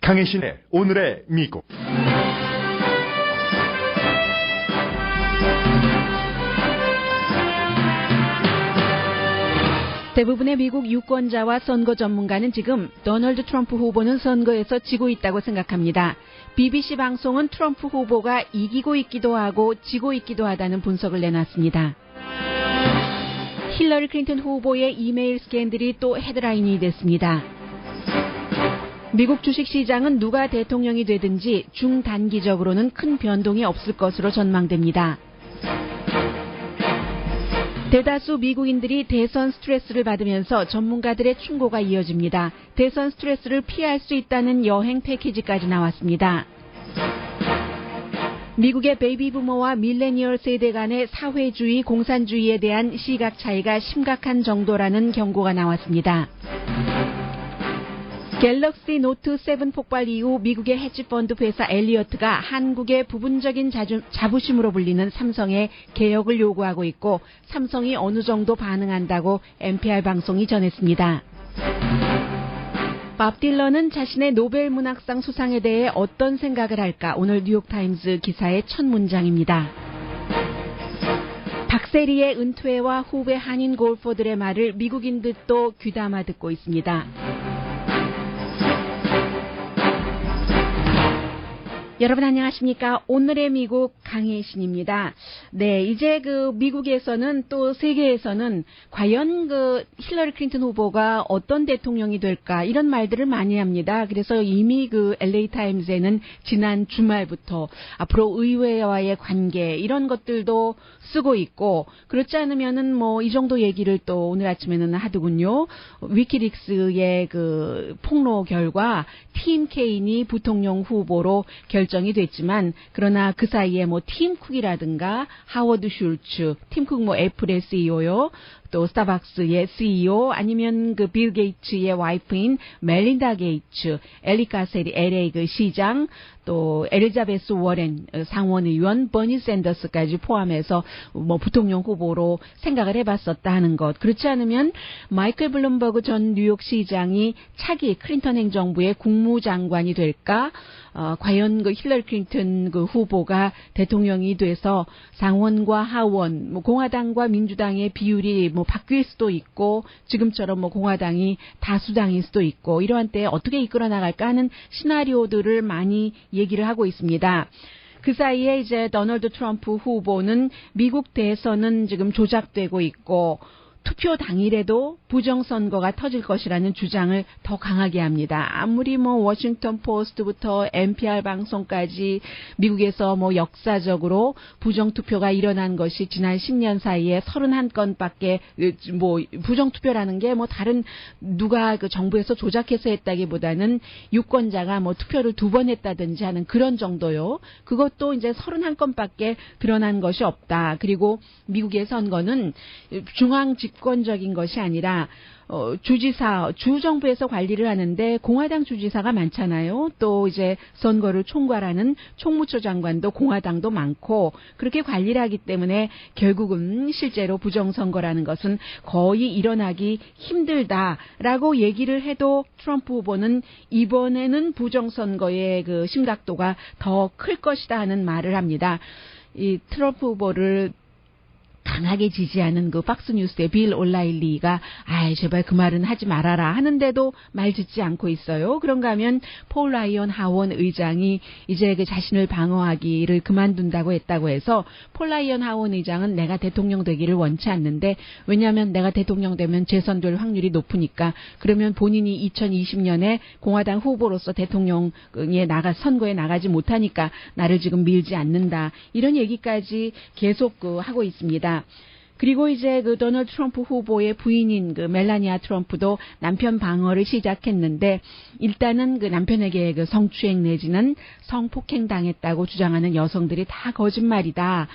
강혜신의 오늘의 미국. 대부분의 미국 유권자와 선거 전문가는 지금 도널드 트럼프 후보는 선거에서 지고 있다고 생각합니다. BBC 방송은 트럼프 후보가 이기고 있기도 하고 지고 있기도 하다는 분석을 내놨습니다. 힐러리 클린턴 후보의 이메일 스캔들이 또 헤드라인이 됐습니다. 미국 주식시장은 누가 대통령이 되든지 중단기적으로는 큰 변동이 없을 것으로 전망됩니다. 대다수 미국인들이 대선 스트레스를 받으면서 전문가들의 충고가 이어집니다. 대선 스트레스를 피할 수 있다는 여행 패키지까지 나왔습니다. 미국의 베이비 부머와 밀레니얼 세대 간의 사회주의, 공산주의에 대한 시각 차이가 심각한 정도라는 경고가 나왔습니다. 갤럭시 노트 7 폭발 이후 미국의 헤지펀드 회사 엘리어트가 한국의 부분적인 자부심으로 불리는 삼성의 개혁을 요구하고 있고 삼성이 어느 정도 반응한다고 NPR 방송이 전했습니다. 밥 딜런은 자신의 노벨 문학상 수상에 대해 어떤 생각을 할까? 오늘 뉴욕타임즈 기사의 첫 문장입니다. 박세리의 은퇴와 후배 한인 골퍼들의 말을 미국인들도 귀담아 듣고 있습니다. 여러분 안녕하십니까? 오늘의 미국 강혜신입니다. 네, 이제 미국에서는 또 세계에서는 과연 힐러리 클린턴 후보가 어떤 대통령이 될까 이런 말들을 많이 합니다. 그래서 이미 LA 타임즈에는 지난 주말부터 앞으로 의회와의 관계 이런 것들도 쓰고 있고 그렇지 않으면은 이 정도 얘기를 또 오늘 아침에는 하더군요. 위키릭스의 폭로 결과 팀 케인이 부통령 후보로 결정이 됐지만 그러나 그 사이에 팀 쿡이라든가 하워드 슐츠, 팀 쿡 애플의 CEO요. 또 스타벅스의 CEO 아니면 빌 게이츠의 와이프인 멜린다 게이츠, 엘리 카셀이 LA 시장, 또 엘리자베스 워렌 상원의원, 버니 샌더스까지 포함해서 부통령 후보로 생각을 해봤었다 하는 것. 그렇지 않으면 마이클 블룸버그 전 뉴욕시장이 차기 클린턴 행정부의 국무장관이 될까? 과연 힐러리 클린턴 후보가 대통령이 돼서 상원과 하원, 공화당과 민주당의 비율이 바뀔 수도 있고 지금처럼 공화당이 다수당일 수도 있고 이러한 때에 어떻게 이끌어 나갈까 하는 시나리오들을 많이 얘기를 하고 있습니다. 그 사이에 이제 도널드 트럼프 후보는 미국 대선은 지금 조작되고 있고 투표 당일에도 부정선거가 터질 것이라는 주장을 더 강하게 합니다. 아무리 워싱턴 포스트부터 NPR 방송까지 미국에서 역사적으로 부정투표가 일어난 것이 지난 10년 사이에 31건밖에 부정투표라는 게 다른 누가 정부에서 조작해서 했다기보다는 유권자가 투표를 2번 했다든지 하는 그런 정도요. 그것도 이제 31건밖에 드러난 것이 없다. 그리고 미국의 선거는 중앙 집권적인 것이 아니라 주지사, 주정부에서 관리를 하는데 공화당 주지사가 많잖아요. 또 이제 선거를 총괄하는 총무처 장관도 공화당도 많고 그렇게 관리를 하기 때문에 결국은 실제로 부정선거라는 것은 거의 일어나기 힘들다라고 얘기를 해도 트럼프 후보는 이번에는 부정선거의 심각도가 더 클 것이다 하는 말을 합니다. 이 트럼프 후보를 강하게 지지하는 박스뉴스의 빌 올라일리가 제발 그 말은 하지 말아라 하는데도 말 듣지 않고 있어요. 그런가 하면 폴 라이언 하원 의장이 이제 자신을 방어하기를 그만둔다고 했다고 해서 폴 라이언 하원 의장은 내가 대통령 되기를 원치 않는데 왜냐하면 내가 대통령 되면 재선될 확률이 높으니까 그러면 본인이 2020년에 공화당 후보로서 대통령에 선거에 나가지 못하니까 나를 지금 밀지 않는다. 이런 얘기까지 계속 하고 있습니다. 그리고 이제 도널드 트럼프 후보의 부인인 멜라니아 트럼프도 남편 방어를 시작했는데 일단은 남편에게 성추행 내지는 성폭행 당했다고 주장하는 여성들이 다 거짓말이다.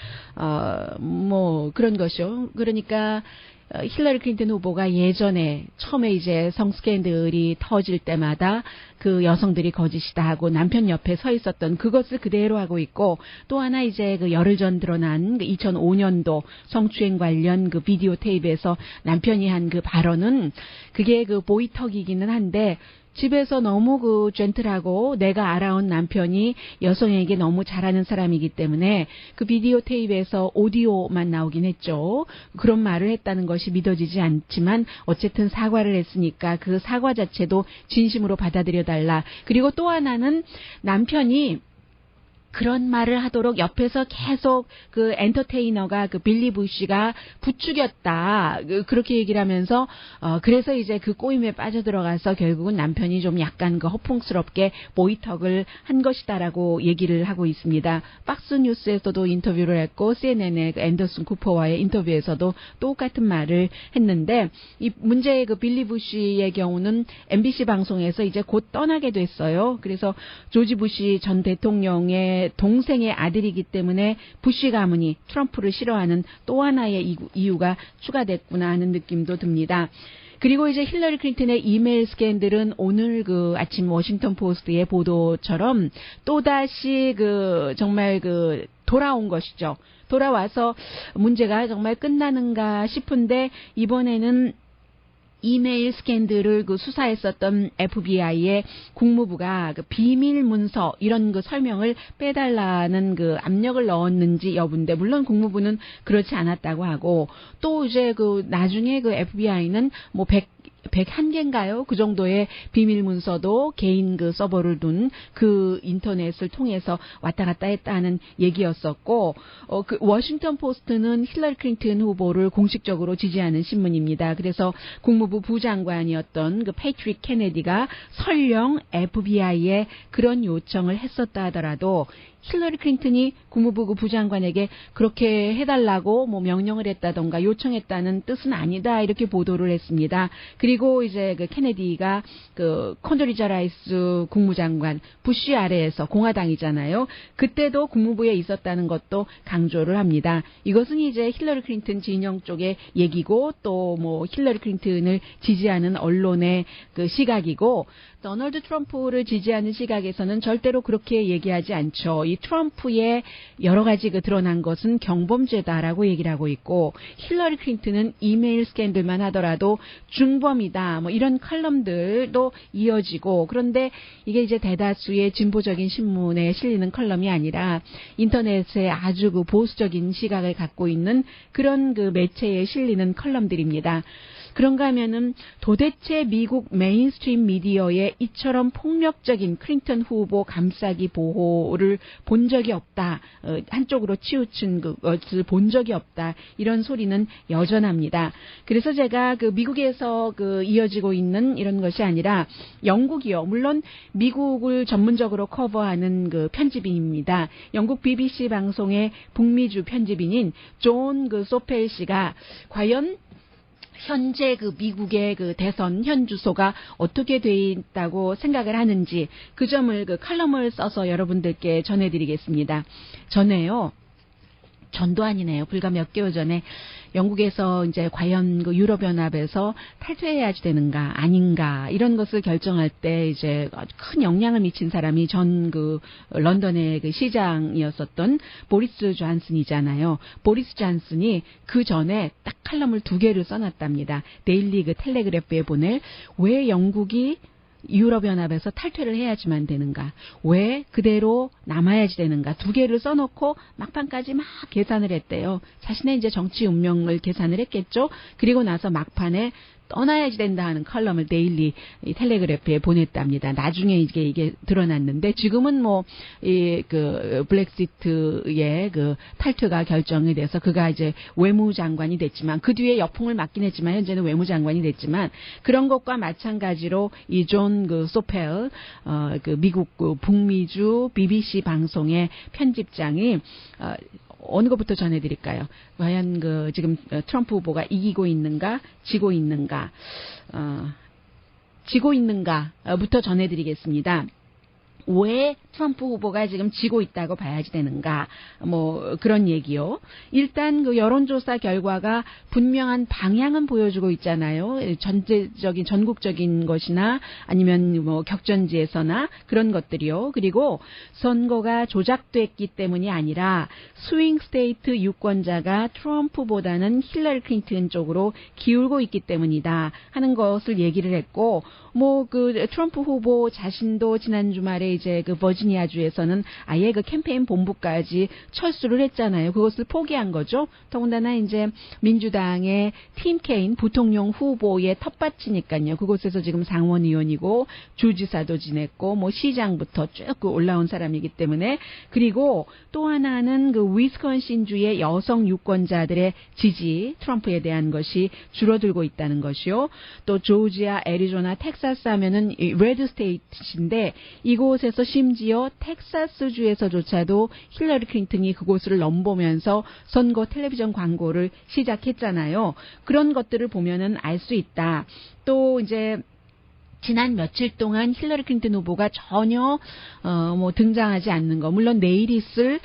그런 것이요. 그러니까 힐러리 클린턴 후보가 예전에 처음에 이제 성스캔들이 터질 때마다 그 여성들이 거짓이다 하고 남편 옆에 서 있었던 그것을 그대로 하고 있고 또 하나 이제 열흘 전 드러난 2005년도 성추행 관련 비디오 테이프에서 남편이 한 발언은 그게 모이턱이기는 한데 집에서 너무 그 젠틀하고 내가 알아온 남편이 여성에게 너무 잘하는 사람이기 때문에 그 비디오 테이프에서 오디오만 나오긴 했죠. 그런 말을 했다는 것이 믿어지지 않지만 어쨌든 사과를 했으니까 그 사과 자체도 진심으로 받아들여달라. 그리고 또 하나는 남편이 그런 말을 하도록 옆에서 계속 그 엔터테이너가 그 빌리 부시가 부추겼다. 그렇게 얘기를 하면서 그래서 이제 그 꼬임에 빠져들어가서 결국은 남편이 좀 약간 그 허풍스럽게 모이턱을 한 것이다라고 얘기를 하고 있습니다. 박스 뉴스에서도 인터뷰를 했고 CNN의 그 앤더슨 쿠퍼와의 인터뷰에서도 똑같은 말을 했는데 이 문제의 그 빌리 부시의 경우는 MBC 방송에서 이제 곧 떠나게 됐어요. 그래서 조지 부시 전 대통령의 동생의 아들이기 때문에 부시 가문이 트럼프를 싫어하는 또 하나의 이유가 추가됐구나 하는 느낌도 듭니다. 그리고 이제 힐러리 클린턴의 이메일 스캔들은 오늘 그 아침 워싱턴 포스트의 보도처럼 또다시 그 정말 그 돌아온 것이죠. 돌아와서 문제가 정말 끝나는가 싶은데 이번에는 이메일 스캔들을 그 수사했었던 FBI의 국무부가 그 비밀 문서 이런 그 설명을 빼달라는 그 압력을 넣었는지 여부인데 물론 국무부는 그렇지 않았다고 하고 또 이제 그 나중에 그 FBI는 뭐 101개인가요? 그 정도의 비밀 문서도 개인 그 서버를 둔 그 인터넷을 통해서 왔다 갔다 했다는 얘기였었고, 그 워싱턴 포스트는 힐러리 클린턴 후보를 공식적으로 지지하는 신문입니다. 그래서 국무부 부장관이었던 그 패트릭 케네디가 설령 FBI에 그런 요청을 했었다 하더라도 힐러리 클린턴이 국무부 그 부장관에게 그렇게 해달라고 뭐 명령을 했다던가 요청했다는 뜻은 아니다 이렇게 보도를 했습니다. 그리고 이제 그 케네디가 그 콘돌리자 라이스 국무장관 부시 아래에서 공화당이잖아요. 그때도 국무부에 있었다는 것도 강조를 합니다. 이것은 이제 힐러리 클린턴 진영 쪽의 얘기고 또 뭐 힐러리 클린턴을 지지하는 언론의 그 시각이고 도널드 트럼프를 지지하는 시각에서는 절대로 그렇게 얘기하지 않죠. 이 트럼프의 여러 가지 그 드러난 것은 경범죄다라고 얘기를 하고 있고 힐러리 클린턴은 이메일 스캔들만 하더라도 중범이다. 뭐 이런 컬럼들도 이어지고 그런데 이게 이제 대다수의 진보적인 신문에 실리는 컬럼이 아니라 인터넷에 아주 그 보수적인 시각을 갖고 있는 그런 그 매체에 실리는 컬럼들입니다. 그런가 하면은 도대체 미국 메인스트림 미디어에 이처럼 폭력적인 클린턴 후보 감싸기 보호를 본 적이 없다. 한쪽으로 치우친 것을 본 적이 없다. 이런 소리는 여전합니다. 그래서 제가 그 미국에서 그 이어지고 있는 이런 것이 아니라 영국이요. 물론 미국을 전문적으로 커버하는 그 편집인입니다. 영국 BBC 방송의 북미주 편집인인 존 그 소펠 씨가 과연 현재 그 미국의 그 대선 현 주소가 어떻게 돼 있다고 생각을 하는지 그 점을 그 칼럼을 써서 여러분들께 전해드리겠습니다. 전도 아니네요. 불과 몇 개월 전에 영국에서 이제 과연 그 유럽연합에서 탈퇴해야지 되는가 아닌가 이런 것을 결정할 때 이제 큰 영향을 미친 사람이 전 그 런던의 그 시장이었었던 보리스 존슨이잖아요. 보리스 존슨이 그 전에 딱 칼럼을 2개를 써놨답니다. 데일리 그 텔레그래프에 보낼 왜 영국이 유럽연합에서 탈퇴를 해야지만 되는가? 왜 그대로 남아야지 되는가? 2개를 써놓고 막판까지 막 계산을 했대요. 자신의 이제 정치 운명을 계산을 했겠죠. 그리고 나서 막판에 떠나야지 된다 하는 컬럼을 데일리 텔레그래프에 보냈답니다. 나중에 이게 드러났는데 지금은 뭐 이 그 블랙시트의 그 탈퇴가 결정이 돼서 그가 이제 외무장관이 됐지만 그 뒤에 역풍을 맞긴 했지만 현재는 외무장관이 됐지만 그런 것과 마찬가지로 이 존 그 소펠 그 미국 그 북미주 BBC 방송의 편집장이 어느 것부터 전해드릴까요? 과연 그 지금 트럼프 후보가 이기고 있는가, 지고 있는가, 지고 있는가부터 전해드리겠습니다. 왜 트럼프 후보가 지금 지고 있다고 봐야지 되는가? 뭐 그런 얘기요. 일단 그 여론조사 결과가 분명한 방향은 보여주고 있잖아요. 전국적인 것이나 아니면 뭐 격전지에서나 그런 것들이요. 그리고 선거가 조작됐기 때문이 아니라 스윙 스테이트 유권자가 트럼프보다는 힐러리 클린턴 쪽으로 기울고 있기 때문이다 하는 것을 얘기를 했고, 뭐 그 트럼프 후보 자신도 지난 주말에 이제 그 버지니아주에서는 아예 그 캠페인 본부까지 철수를 했잖아요. 그것을 포기한 거죠. 더군다나 이제 민주당의 팀 케인 부통령 후보의 텃밭이니까요. 그곳에서 지금 상원의원이고 주지사도 지냈고 뭐 시장부터 쭉 올라온 사람이기 때문에. 그리고 또 하나는 그 위스콘신주의 여성 유권자들의 지지, 트럼프에 대한 것이 줄어들고 있다는 것이요. 또 조지아, 애리조나, 텍사스 하면은 레드 스테이트인데 이곳에서 심지어 텍사스주에서조차도 힐러리 클린턴이 그곳을 넘보면서 선거 텔레비전 광고를 시작했잖아요. 그런 것들을 보면은 알 수 있다. 또 이제 지난 며칠 동안 힐러리 클린턴 후보가 전혀 뭐 등장하지 않는 거, 물론 내일 있을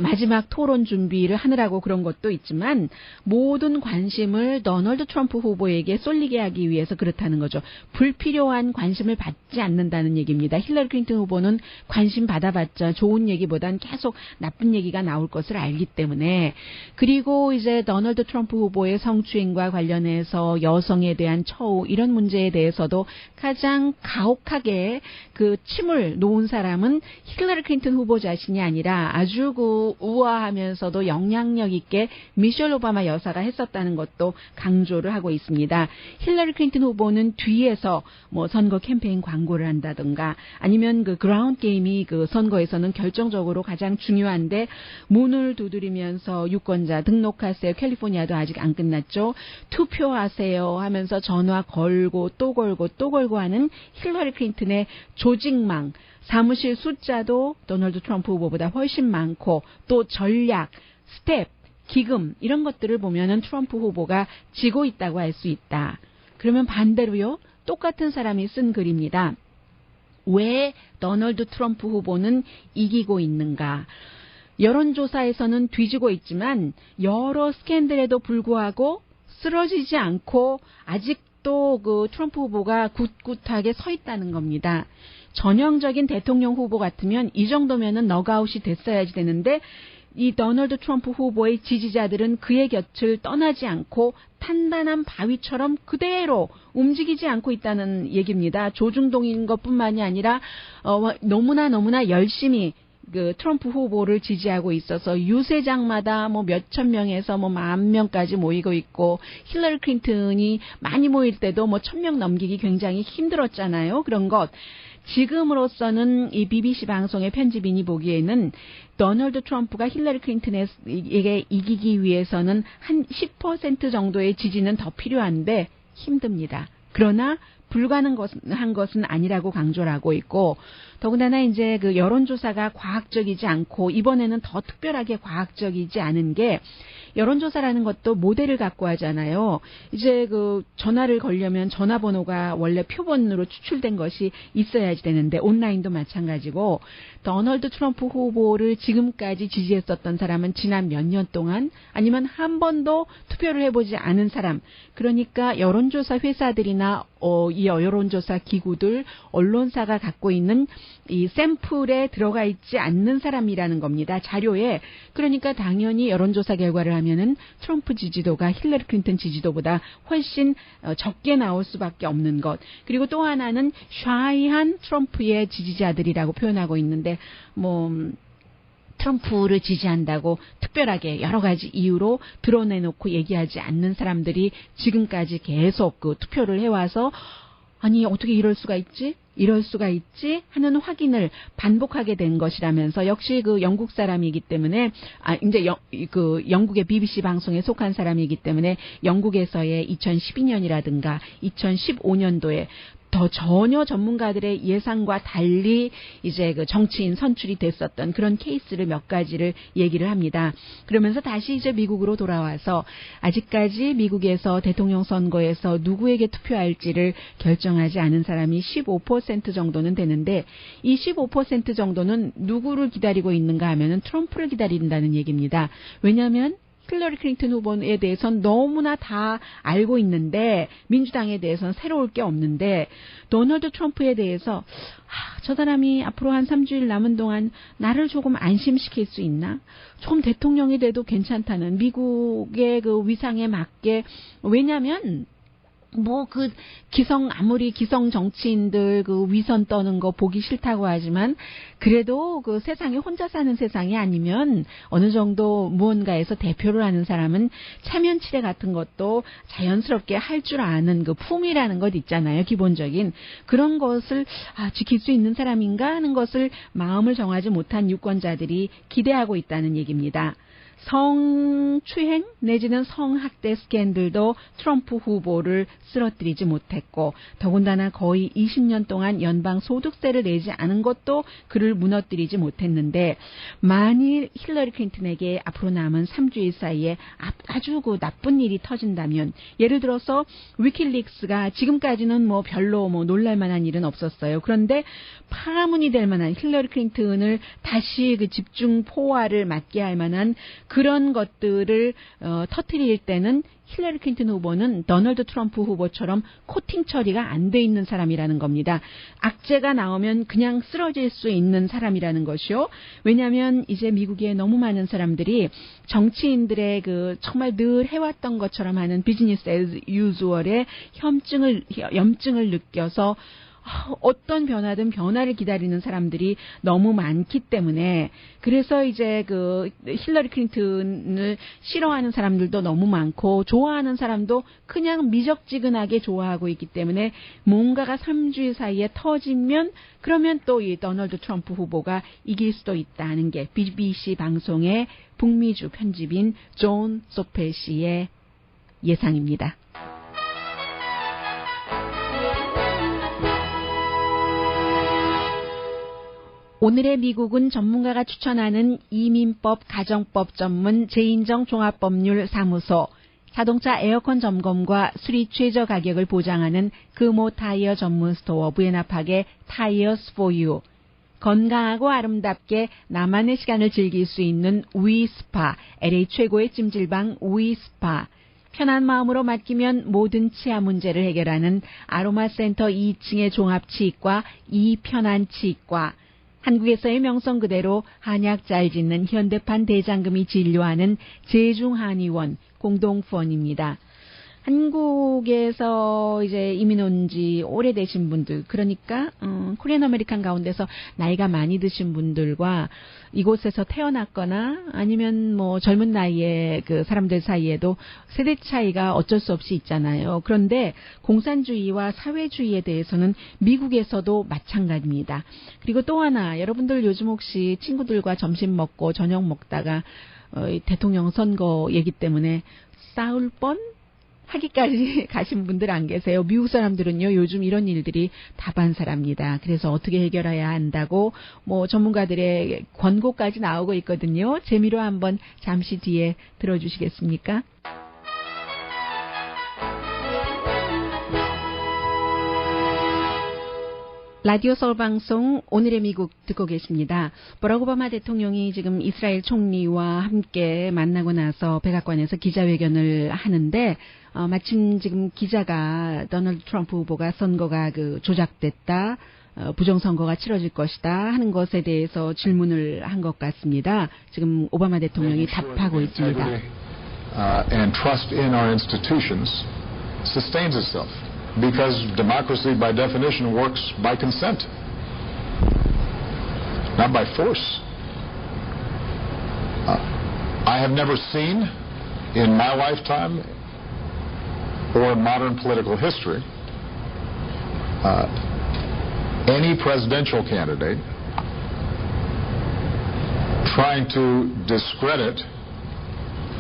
마지막 토론 준비를 하느라고 그런 것도 있지만 모든 관심을 도널드 트럼프 후보에게 쏠리게 하기 위해서 그렇다는 거죠. 불필요한 관심을 받지 않는다는 얘기입니다. 힐러리 클린턴 후보는 관심 받아봤자 좋은 얘기보단 계속 나쁜 얘기가 나올 것을 알기 때문에. 그리고 이제 도널드 트럼프 후보의 성추행과 관련해서 여성에 대한 처우 이런 문제에 대해서도 가장 가혹하게 그 침을 놓은 사람은 힐러리 클린턴 후보 자신이 아니라 아주 그 우아하면서도 영향력 있게 미셸 오바마 여사가 했었다는 것도 강조를 하고 있습니다. 힐러리 클린턴 후보는 뒤에서 뭐 선거 캠페인 광고를 한다든가 아니면 그 그라운드 게임이 그 선거에서는 결정적으로 가장 중요한데 문을 두드리면서 유권자 등록하세요. 캘리포니아도 아직 안 끝났죠. 투표하세요 하면서 전화 걸고 또 걸고 또 걸고 하는 힐러리 클린턴의 조직망, 사무실 숫자도 도널드 트럼프 후보보다 훨씬 많고 또 전략, 스텝, 기금 이런 것들을 보면은 트럼프 후보가 지고 있다고 할 수 있다. 그러면 반대로요. 똑같은 사람이 쓴 글입니다. 왜 도널드 트럼프 후보는 이기고 있는가? 여론조사에서는 뒤지고 있지만 여러 스캔들에도 불구하고 쓰러지지 않고 아직도 그 트럼프 후보가 굳굳하게 서 있다는 겁니다. 전형적인 대통령 후보 같으면 이 정도면은 넉아웃이 됐어야지 되는데 이 도널드 트럼프 후보의 지지자들은 그의 곁을 떠나지 않고 탄단한 바위처럼 그대로 움직이지 않고 있다는 얘기입니다. 조중동인 것뿐만이 아니라 너무나 열심히 그 트럼프 후보를 지지하고 있어서 유세장마다 뭐 몇천 명에서 뭐 10,000명까지 모이고 있고 힐러리 클린턴이 많이 모일 때도 뭐 1,000명 넘기기 굉장히 힘들었잖아요. 그런 것. 지금으로서는 이 BBC 방송의 편집인이 보기에는 도널드 트럼프가 힐러리 클린턴에게 이기기 위해서는 한 10% 정도의 지지는 더 필요한데 힘듭니다. 그러나 불가능한 것은 아니라고 강조를 하고 있고 더군다나 이제 그 여론조사가 과학적이지 않고 이번에는 더 특별하게 과학적이지 않은 게 여론조사라는 것도 모델을 갖고 하잖아요. 이제 그 전화를 걸려면 전화번호가 원래 표본으로 추출된 것이 있어야지 되는데 온라인도 마찬가지고 도널드 트럼프 후보를 지금까지 지지했었던 사람은 지난 몇 년 동안 아니면 한 번도 투표를 해보지 않은 사람. 그러니까 여론조사 회사들이나 이 여론조사 기구들, 언론사가 갖고 있는 이 샘플에 들어가 있지 않는 사람이라는 겁니다. 자료에. 그러니까 당연히 여론조사 결과를 하면은 트럼프 지지도가 힐러리 클린턴 지지도보다 훨씬 적게 나올 수밖에 없는 것. 그리고 또 하나는 샤이한 트럼프의 지지자들이라고 표현하고 있는데 트럼프를 지지한다고 특별하게 여러 가지 이유로 드러내놓고 얘기하지 않는 사람들이 지금까지 계속 그 투표를 해와서 아니 어떻게 이럴 수가 있지 하는 확인을 반복하게 된 것이라면서 역시 그 영국 사람이기 때문에 이제 그 영국의 BBC 방송에 속한 사람이기 때문에 영국에서의 2012년이라든가 2015년도에 더 전혀 전문가들의 예상과 달리 이제 그 정치인 선출이 됐었던 그런 케이스를 몇 가지를 얘기를 합니다. 그러면서 다시 이제 미국으로 돌아와서 아직까지 미국에서 대통령 선거에서 누구에게 투표할지를 결정하지 않은 사람이 15% 정도는 되는데 이 15% 정도는 누구를 기다리고 있는가 하면은 트럼프를 기다린다는 얘기입니다. 왜냐하면 힐러리 클린턴 후보에 대해서는 너무나 다 알고 있는데 민주당에 대해서는 새로울 게 없는데 도널드 트럼프에 대해서 저 사람이 앞으로 한 3주일 남은 동안 나를 조금 안심시킬 수 있나? 조금 대통령이 돼도 괜찮다는 미국의 그 위상에 맞게 왜냐하면 아무리 기성 정치인들 위선 떠는 거 보기 싫다고 하지만, 그래도 세상에 혼자 사는 세상이 아니면 어느 정도 무언가에서 대표를 하는 사람은 체면치레 같은 것도 자연스럽게 할 줄 아는 품이라는 것 있잖아요. 기본적인. 그런 것을, 지킬 수 있는 사람인가 하는 것을 마음을 정하지 못한 유권자들이 기대하고 있다는 얘기입니다. 성추행 내지는 성학대 스캔들도 트럼프 후보를 쓰러뜨리지 못했고 더군다나 거의 20년 동안 연방 소득세를 내지 않은 것도 그를 무너뜨리지 못했는데 만일 힐러리 클린턴에게 앞으로 남은 3주일 사이에 아주 나쁜 일이 터진다면 예를 들어서 위킬릭스가 지금까지는 별로 놀랄만한 일은 없었어요. 그런데 파문이 될 만한 힐러리 클린턴을 다시 집중 포화를 맞게 할 만한 그런 것들을 터뜨릴 때는 힐러리 클린턴 후보는 도널드 트럼프 후보처럼 코팅 처리가 안 돼 있는 사람이라는 겁니다. 악재가 나오면 그냥 쓰러질 수 있는 사람이라는 것이요. 왜냐하면 이제 미국에 너무 많은 사람들이 정치인들의 정말 늘 해왔던 것처럼 하는 비즈니스 애즈 유주얼의 염증을 느껴서 어떤 변화든 변화를 기다리는 사람들이 너무 많기 때문에 그래서 이제 힐러리 클린턴을 싫어하는 사람들도 너무 많고 좋아하는 사람도 그냥 미적지근하게 좋아하고 있기 때문에 뭔가가 3주일 사이에 터지면 그러면 또 이 도널드 트럼프 후보가 이길 수도 있다는 게 BBC 방송의 북미주 편집인 존 소펠 씨의 예상입니다. 오늘의 미국은 전문가가 추천하는 이민법, 가정법 전문 제인정 종합법률사무소, 자동차 에어컨 점검과 수리 최저 가격을 보장하는 금호 타이어 전문 스토어 부에나팍의 타이어스 포 유, 건강하고 아름답게 나만의 시간을 즐길 수 있는 위스파, LA 최고의 찜질방 위스파, 편한 마음으로 맡기면 모든 치아 문제를 해결하는 아로마 센터 2층의 종합치과 이편안치과, 한국에서의 명성 그대로 한약 잘 짓는 현대판 대장금이 진료하는 제중한의원 공동후원입니다. 한국에서 이제 이민 온 지 오래되신 분들, 그러니까 코리안 아메리칸 가운데서 나이가 많이 드신 분들과 이곳에서 태어났거나 아니면 젊은 나이에 사람들 사이에도 세대 차이가 어쩔 수 없이 있잖아요. 그런데 공산주의와 사회주의에 대해서는 미국에서도 마찬가지입니다. 그리고 또 하나, 여러분들 요즘 혹시 친구들과 점심 먹고 저녁 먹다가 대통령 선거 얘기 때문에 싸울 뻔 하기까지 가신 분들 안 계세요? 미국 사람들은요, 요즘 이런 일들이 다반사랍니다. 그래서 어떻게 해결해야 한다고 전문가들의 권고까지 나오고 있거든요. 재미로 한번 잠시 뒤에 들어주시겠습니까? 라디오 서울 방송 오늘의 미국 듣고 계십니다. 버락 오바마 대통령이 지금 이스라엘 총리와 함께 만나고 나서 백악관에서 기자회견을 하는데 마침 지금 기자가 도널드 트럼프 후보가 선거가 조작됐다, 부정선거가 치러질 것이다 하는 것에 대해서 질문을 한 것 같습니다. 지금 오바마 대통령이 답하고 있습니다. And trust in our institutions sustains itself. Because democracy, by definition, works by consent, not by force. I have never seen in my lifetime or in modern political history any presidential candidate trying to discredit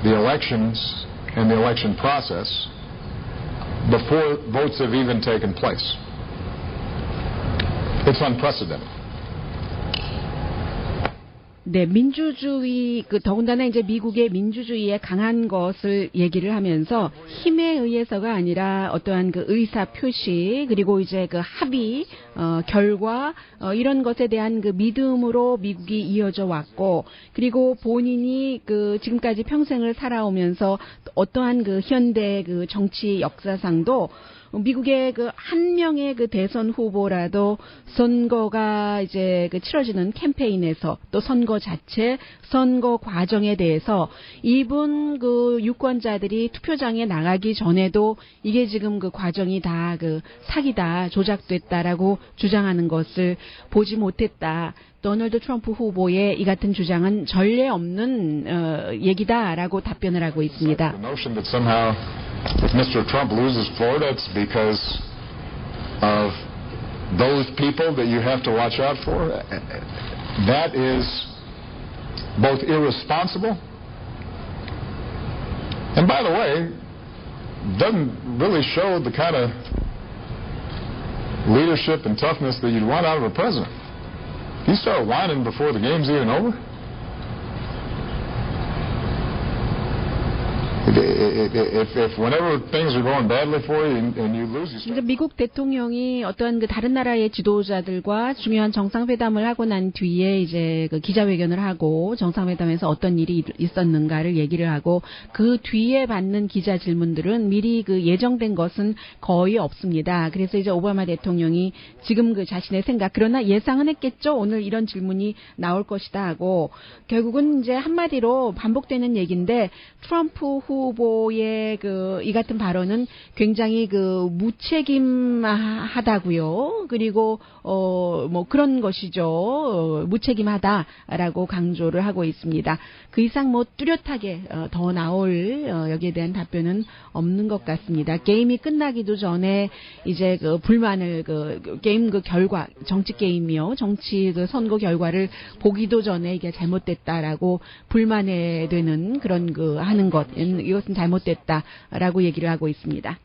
the elections and the election process before votes have even taken place. It's unprecedented. 네, 민주주의, 더군다나 이제 미국의 민주주의의 강한 것을 얘기를 하면서 힘에 의해서가 아니라 어떠한 그 의사 표시, 그리고 이제 그 합의, 결과, 이런 것에 대한 그 믿음으로 미국이 이어져 왔고, 그리고 본인이 지금까지 평생을 살아오면서 어떠한 그 현대 그 정치 역사상도 미국의 한 명의 대선 후보라도 선거가 이제 치러지는 캠페인에서 또 선거 자체, 선거 과정에 대해서 이분 유권자들이 투표장에 나가기 전에도 이게 지금 과정이 다 사기다, 조작됐다라고 주장하는 것을 보지 못했다. 도널드 트럼프 후보의 이 같은 주장은 전례 없는 얘기다라고 답변을 하고 있습니다. The notion that somehow if Mr. Trump loses Florida, it's because of those people that you have to watch out for. That is both irresponsible and, by the way, doesn't really show the kind of leadership and toughness that you'd want out of a president. You start whining before the game's even over? If whenever things are going badly for you and you lose, you start. 미국 대통령이 어떠한 다른 나라의 지도자들과 중요한 정상회담을 하고 난 뒤에 이제 기자회견을 하고 정상회담에서 어떤 일이 있었는가를 얘기를 하고 그 뒤에 받는 기자 질문들은 미리 예정된 것은 거의 없습니다. 그래서 이제 오바마 대통령이 지금 자신의 생각, 그러나 예상은 했겠죠. 오늘 이런 질문이 나올 것이다 하고 결국은 이제 한마디로 반복되는 얘기인데 트럼프 후보의 이 같은 발언은 굉장히 무책임하다고요. 그리고 뭐 그런 것이죠. 무책임하다라고 강조를 하고 있습니다. 그 이상 뭐 뚜렷하게 더 나올 여기에 대한 답변은 없는 것 같습니다. 게임이 끝나기도 전에 이제 불만을 게임 결과, 정치 게임이요, 정치 선거 결과를 보기도 전에 이게 잘못됐다라고 불만에 되는 그런 하는 것, 이것은 잘못됐다라고 얘기를 하고 있습니다.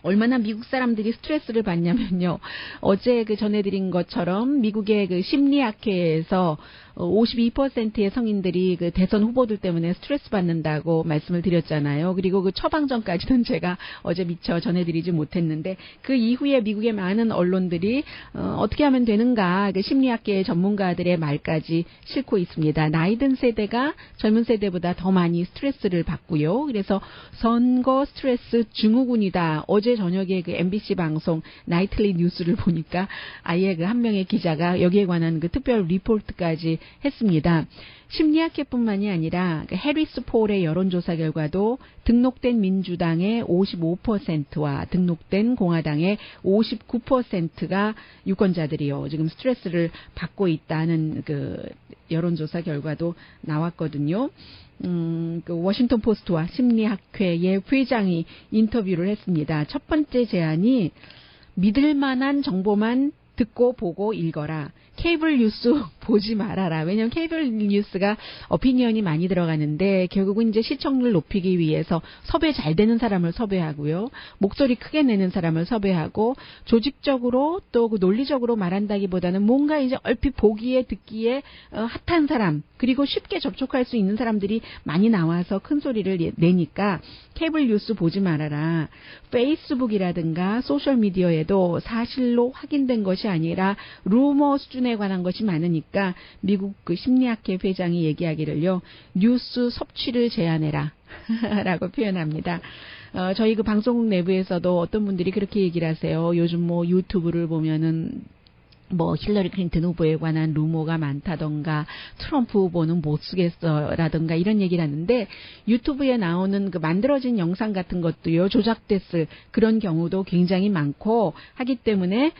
얼마나 미국 사람들이 스트레스를 받냐면요. 어제 전해드린 것처럼 미국의 심리학회에서 52%의 성인들이 대선 후보들 때문에 스트레스 받는다고 말씀을 드렸잖아요. 그리고 처방전까지는 제가 어제 미처 전해드리지 못했는데 그 이후에 미국의 많은 언론들이 어떻게 하면 되는가 심리학계의 전문가들의 말까지 싣고 있습니다. 나이 든 세대가 젊은 세대보다 더 많이 스트레스를 받고요. 그래서 선거 스트레스 증후군이다. 어제 저녁에 MBC 방송 나이틀리 뉴스를 보니까 아예 한 명의 기자가 여기에 관한 특별 리포트까지 했습니다. 심리학회뿐만이 아니라 해리스 폴의 여론조사 결과도 등록된 민주당의 55%와 등록된 공화당의 59%가 유권자들이요. 지금 스트레스를 받고 있다는 여론조사 결과도 나왔거든요. 워싱턴 포스트와 심리학회의 회장이 인터뷰를 했습니다. 첫 번째 제안이 믿을 만한 정보만 듣고 보고 읽어라. 케이블 뉴스 보지 말아라. 왜냐하면 케이블 뉴스가 오피니언이 많이 들어가는데 결국은 이제 시청률 높이기 위해서 섭외 잘 되는 사람을 섭외하고요. 목소리 크게 내는 사람을 섭외하고 조직적으로 또 논리적으로 말한다기보다는 뭔가 이제 얼핏 보기에 듣기에 핫한 사람 그리고 쉽게 접촉할 수 있는 사람들이 많이 나와서 큰 소리를 내니까 케이블 뉴스 보지 말아라. 페이스북이라든가 소셜미디어에도 사실로 확인된 것이 아니라 루머 수준에 관한 것이 많으니까 미국 심리학회 회장이 얘기하기를요. 뉴스 섭취를 제한해라 라고 표현합니다. 저희 방송국 내부에서도 어떤 분들이 그렇게 얘기를 하세요. 요즘 뭐 유튜브를 보면은 힐러리 클린턴 후보에 관한 루머가 많다던가 트럼프 후보는 못 쓰겠어라던가 이런 얘기를 하는데 유튜브에 나오는 만들어진 영상 같은 것도요 조작됐을 그런 경우도 굉장히 많고 하기 때문에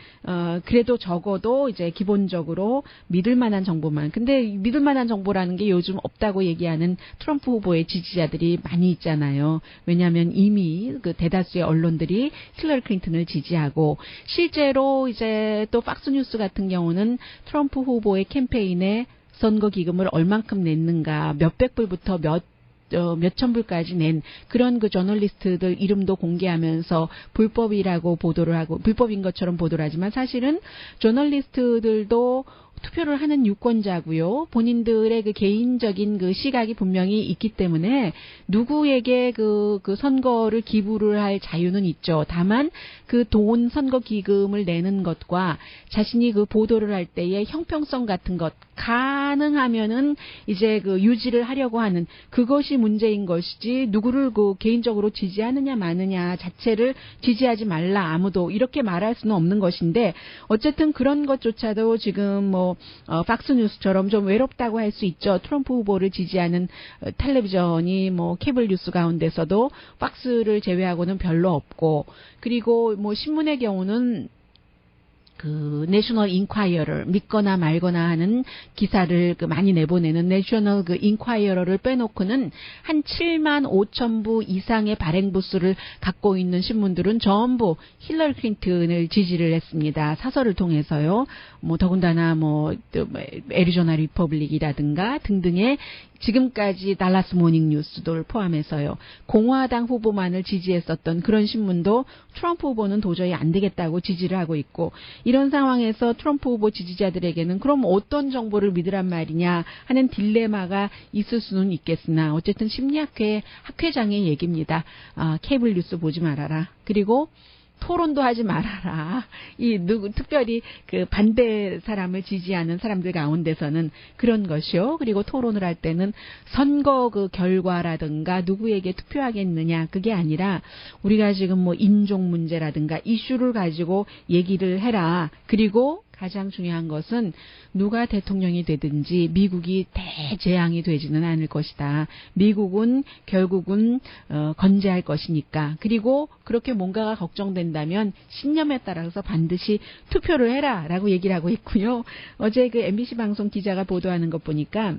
그래도 적어도 이제 기본적으로 믿을 만한 정보만 근데 믿을 만한 정보라는 게 요즘 없다고 얘기하는 트럼프 후보의 지지자들이 많이 있잖아요. 왜냐하면 이미 대다수의 언론들이 힐러리 클린턴을 지지하고 실제로 이제 또 팍스뉴스 같은 경우는 트럼프 후보의 캠페인에 선거 기금을 얼만큼 냈는가 몇백 불부터 몇 몇천 불까지 낸 그런 그 저널리스트들 이름도 공개하면서 불법이라고 보도를 하고 불법인 것처럼 보도를 하지만 사실은 저널리스트들도 투표를 하는 유권자고요. 본인들의 그 개인적인 그 시각이 분명히 있기 때문에 누구에게 그 선거를 기부를 할 자유는 있죠. 다만 그 돈 선거 기금을 내는 것과 자신이 그 보도를 할 때의 형평성 같은 것 가능하면은 이제 그 유지를 하려고 하는 그것이 문제인 것이지 누구를 그 개인적으로 지지하느냐 마느냐 자체를 지지하지 말라 아무도 이렇게 말할 수는 없는 것인데 어쨌든 그런 것조차도 지금 팍스뉴스처럼 좀 외롭다고 할 수 있죠. 트럼프 후보를 지지하는 텔레비전이 케이블 뉴스 가운데서도 팍스를 제외하고는 별로 없고 그리고 신문의 경우는 그 내셔널 인콰이어를 믿거나 말거나 하는 기사를 많이 내보내는 내셔널 인콰이어를 빼놓고는 한 7만 5천 부 이상의 발행 부수를 갖고 있는 신문들은 전부 힐러리 클린턴을 지지를 했습니다. 사설을 통해서요. 더군다나 애리조나 리퍼블릭이라든가 등등의 지금까지 달라스 모닝 뉴스를 포함해서요. 공화당 후보만을 지지했었던 그런 신문도 트럼프 후보는 도저히 안 되겠다고 지지를 하고 있고 이런 상황에서 트럼프 후보 지지자들에게는 그럼 어떤 정보를 믿으란 말이냐 하는 딜레마가 있을 수는 있겠으나 어쨌든 심리학회 학회장의 얘기입니다. 케이블 뉴스 보지 말아라. 그리고 토론도 하지 말아라. 특별히 그 반대 사람을 지지하는 사람들 가운데서는 그런 것이요. 그리고 토론을 할 때는 선거 그 결과라든가 누구에게 투표하겠느냐 그게 아니라 우리가 지금 인종 문제라든가 이슈를 가지고 얘기를 해라. 그리고 가장 중요한 것은 누가 대통령이 되든지 미국이 대재앙이 되지는 않을 것이다. 미국은 결국은 건재할 것이니까. 그리고 그렇게 뭔가가 걱정된다면 신념에 따라서 반드시 투표를 해라라고 얘기를 하고 있고요. 어제 그 MBC 방송 기자가 보도하는 것 보니까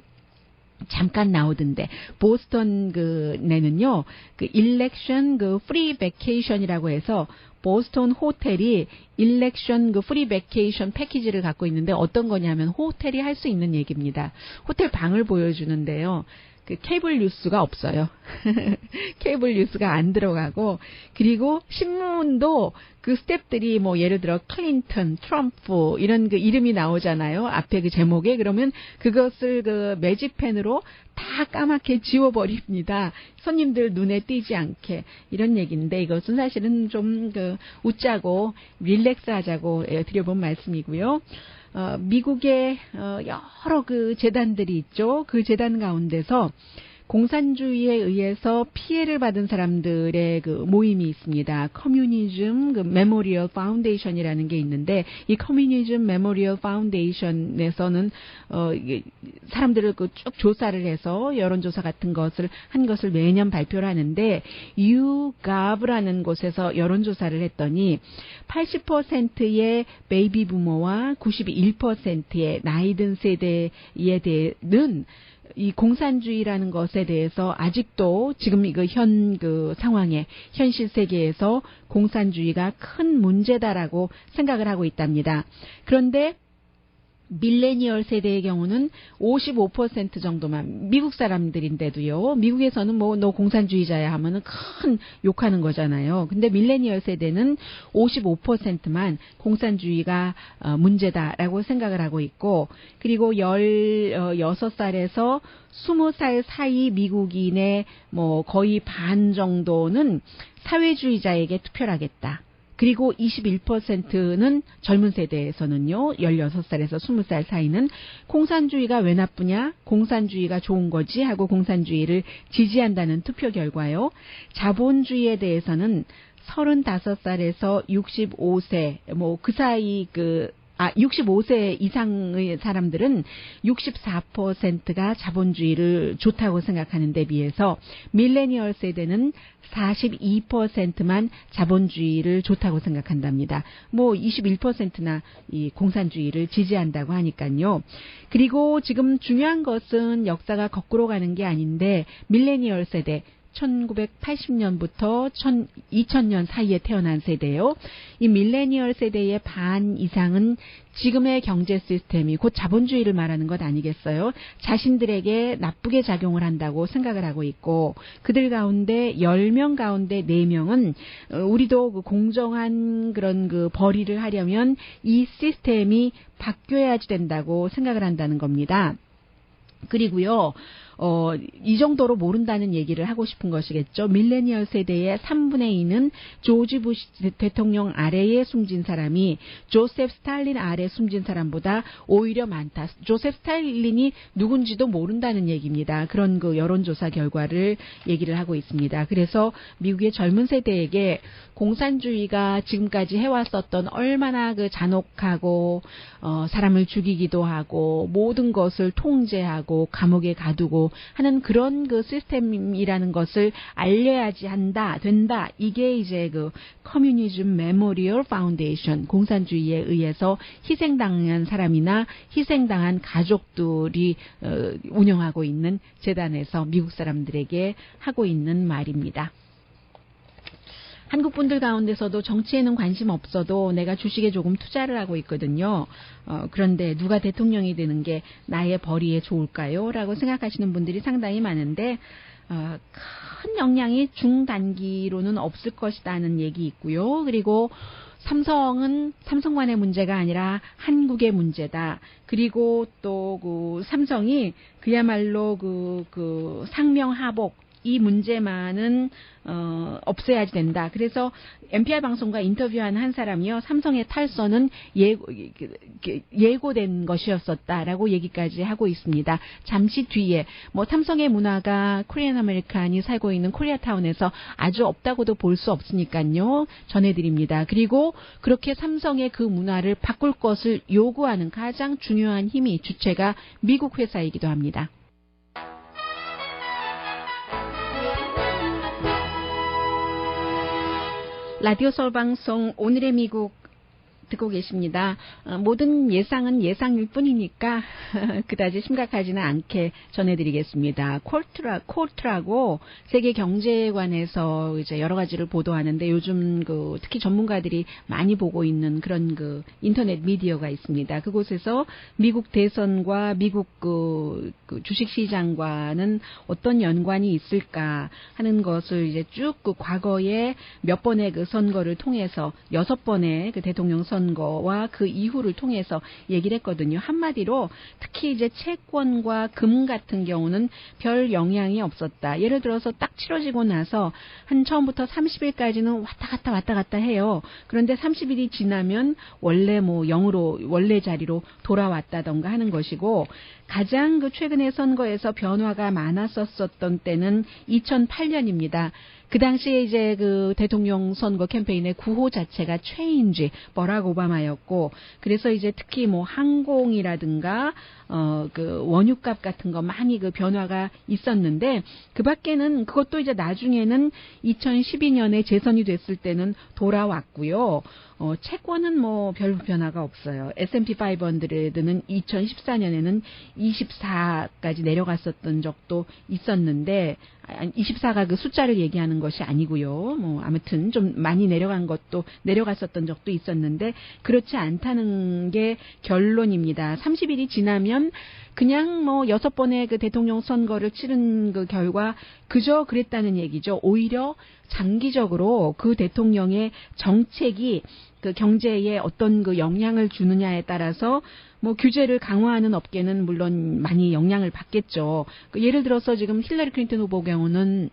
잠깐 나오던데 보스턴 내는요 일렉션 프리 베케이션이라고 해서 보스턴 호텔이 일렉션 프리 베케이션 패키지를 갖고 있는데 어떤 거냐면 호텔이 할 수 있는 얘기입니다. 호텔 방을 보여주는데요. 케이블 뉴스가 없어요. 케이블 뉴스가 안 들어가고 그리고 신문도 그 스태프들이 예를 들어 클린턴, 트럼프 이런 이름이 나오잖아요. 앞에 그 제목에 그러면 그것을 매직펜으로 다 까맣게 지워버립니다. 손님들 눈에 띄지 않게 이런 얘기인데 이것은 사실은 좀 웃자고 릴렉스하자고 드려본 말씀이고요. 미국의 여러 재단들이 있죠. 그 재단 가운데서 공산주의에 의해서 피해를 받은 사람들의 모임이 있습니다. 커뮤니즘 메모리얼 파운데이션이라는 게 있는데 이 커뮤니즘 메모리얼 파운데이션에서는 사람들을 쭉 조사를 해서 여론조사 같은 것을 한 것을 매년 발표를 하는데 YouGov라는 곳에서 여론조사를 했더니 80%의 베이비 부모와 91%의 나이든 세대에 대해는 이 공산주의라는 것에 대해서 아직도 지금 현 상황에 현실 세계에서 공산주의가 큰 문제다라고 생각을 하고 있답니다. 그런데 밀레니얼 세대의 경우는 55% 정도만 미국 사람들인데도요. 미국에서는 너 공산주의자야 하면은 큰 욕하는 거잖아요. 근데 밀레니얼 세대는 55%만 공산주의가 문제다라고 생각을 하고 있고 그리고 16살에서 20살 사이 미국인의 거의 반 정도는 사회주의자에게 투표를 하겠다. 그리고 21%는 젊은 세대에서는요. 16살에서 20살 사이는 공산주의가 왜 나쁘냐? 공산주의가 좋은 거지 하고 공산주의를 지지한다는 투표 결과요. 자본주의에 대해서는 35살에서 65세 그 사이 65세 이상의 사람들은 64%가 자본주의를 좋다고 생각하는 데 비해서 밀레니얼 세대는 42%만 자본주의를 좋다고 생각한답니다. 21%나 이 공산주의를 지지한다고 하니까요. 그리고 지금 중요한 것은 역사가 거꾸로 가는 게 아닌데 밀레니얼 세대 1980년부터 2000년 사이에 태어난 세대예요. 이 밀레니얼 세대의 반 이상은 지금의 경제 시스템이 곧 자본주의를 말하는 것 아니겠어요? 자신들에게 나쁘게 작용을 한다고 생각을 하고 있고, 그들 가운데 10명 가운데 4명은 우리도 그 공정한 그런 그 벌이를 하려면 이 시스템이 바뀌어야지 된다고 생각을 한다는 겁니다. 그리고요, 이 정도로 모른다는 얘기를 하고 싶은 것이겠죠. 밀레니얼 세대의 3분의 2는 조지 부시 대통령 아래에 숨진 사람이 조셉 스탈린 아래 숨진 사람보다 오히려 많다. 조셉 스탈린이 누군지도 모른다는 얘기입니다. 그런 그 여론조사 결과를 얘기를 하고 있습니다. 그래서 미국의 젊은 세대에게 공산주의가 지금까지 해왔었던 얼마나 그 잔혹하고 사람을 죽이기도 하고 모든 것을 통제하고 감옥에 가두고 하는 그런 그 시스템이라는 것을 알려야지 된다. 이게 이제 그 커뮤니즘 메모리얼 파운데이션, 공산주의에 의해서 희생당한 사람이나 희생당한 가족들이 운영하고 있는 재단에서 미국 사람들에게 하고 있는 말입니다. 한국 분들 가운데서도 정치에는 관심 없어도 내가 주식에 조금 투자를 하고 있거든요. 그런데 누가 대통령이 되는 게 나의 벌이에 좋을까요? 라고 생각하시는 분들이 상당히 많은데 큰 영향이 중단기로는 없을 것이라는 얘기 있고요. 그리고 삼성은 삼성만의 문제가 아니라 한국의 문제다. 그리고 또 그 삼성이 그야말로 그 상명하복 이 문제만은 없애야지 된다. 그래서 NPR 방송과 인터뷰한 한 사람이요. 삼성의 탈선은 예고된 것이었었다라고 얘기까지 하고 있습니다. 잠시 뒤에 삼성의 문화가 코리안 아메리칸이 살고 있는 코리아타운에서 아주 없다고도 볼 수 없으니까요. 전해드립니다. 그리고 그렇게 삼성의 그 문화를 바꿀 것을 요구하는 가장 중요한 힘이 주체가 미국 회사이기도 합니다. 라디오 서울 방송 오늘의 미국 듣고 계십니다. 모든 예상은 예상일 뿐이니까 그다지 심각하지는 않게 전해드리겠습니다. 콜트라고 세계 경제관에서 이제 여러 가지를 보도하는데 요즘 특히 전문가들이 많이 보고 있는 그런 인터넷 미디어가 있습니다. 그곳에서 미국 대선과 미국 주식시장과는 어떤 연관이 있을까 하는 것을 이제 쭉 과거에 몇 번의 선거를 통해서 6번의 대통령 선거와 그 이후를 통해서 얘기를 했거든요. 한마디로 특히 이제 채권과 금 같은 경우는 별 영향이 없었다. 예를 들어서 딱 치러지고 나서 한 처음부터 30일까지는 왔다 갔다 해요. 그런데 30일이 지나면 원래 0으로 원래 자리로 돌아왔다던가 하는 것이고, 가장 최근의 선거에서 변화가 많았었던 때는 2008년입니다. 그 당시에 이제 대통령 선거 캠페인의 구호 자체가 체인지, 버락 오바마였고, 그래서 이제 특히 항공이라든가, 원유값 같은 거 많이 변화가 있었는데, 그 밖에는 그것도 이제 나중에는 2012년에 재선이 됐을 때는 돌아왔고요. 채권은 별 변화가 없어요. S&P 500는 2014년에는 24까지 내려갔었던 적도 있었는데, 24가 숫자를 얘기하는 것이 아니고요. 아무튼 좀 많이 내려갔었던 적도 있었는데, 그렇지 않다는 게 결론입니다. 30일이 지나면 그냥 6번의 대통령 선거를 치른 결과 그저 그랬다는 얘기죠. 오히려 장기적으로 그 대통령의 정책이 경제에 어떤 영향을 주느냐에 따라서 규제를 강화하는 업계는 물론 많이 영향을 받겠죠. 예를 들어서 지금 힐러리 클린턴 후보 경우는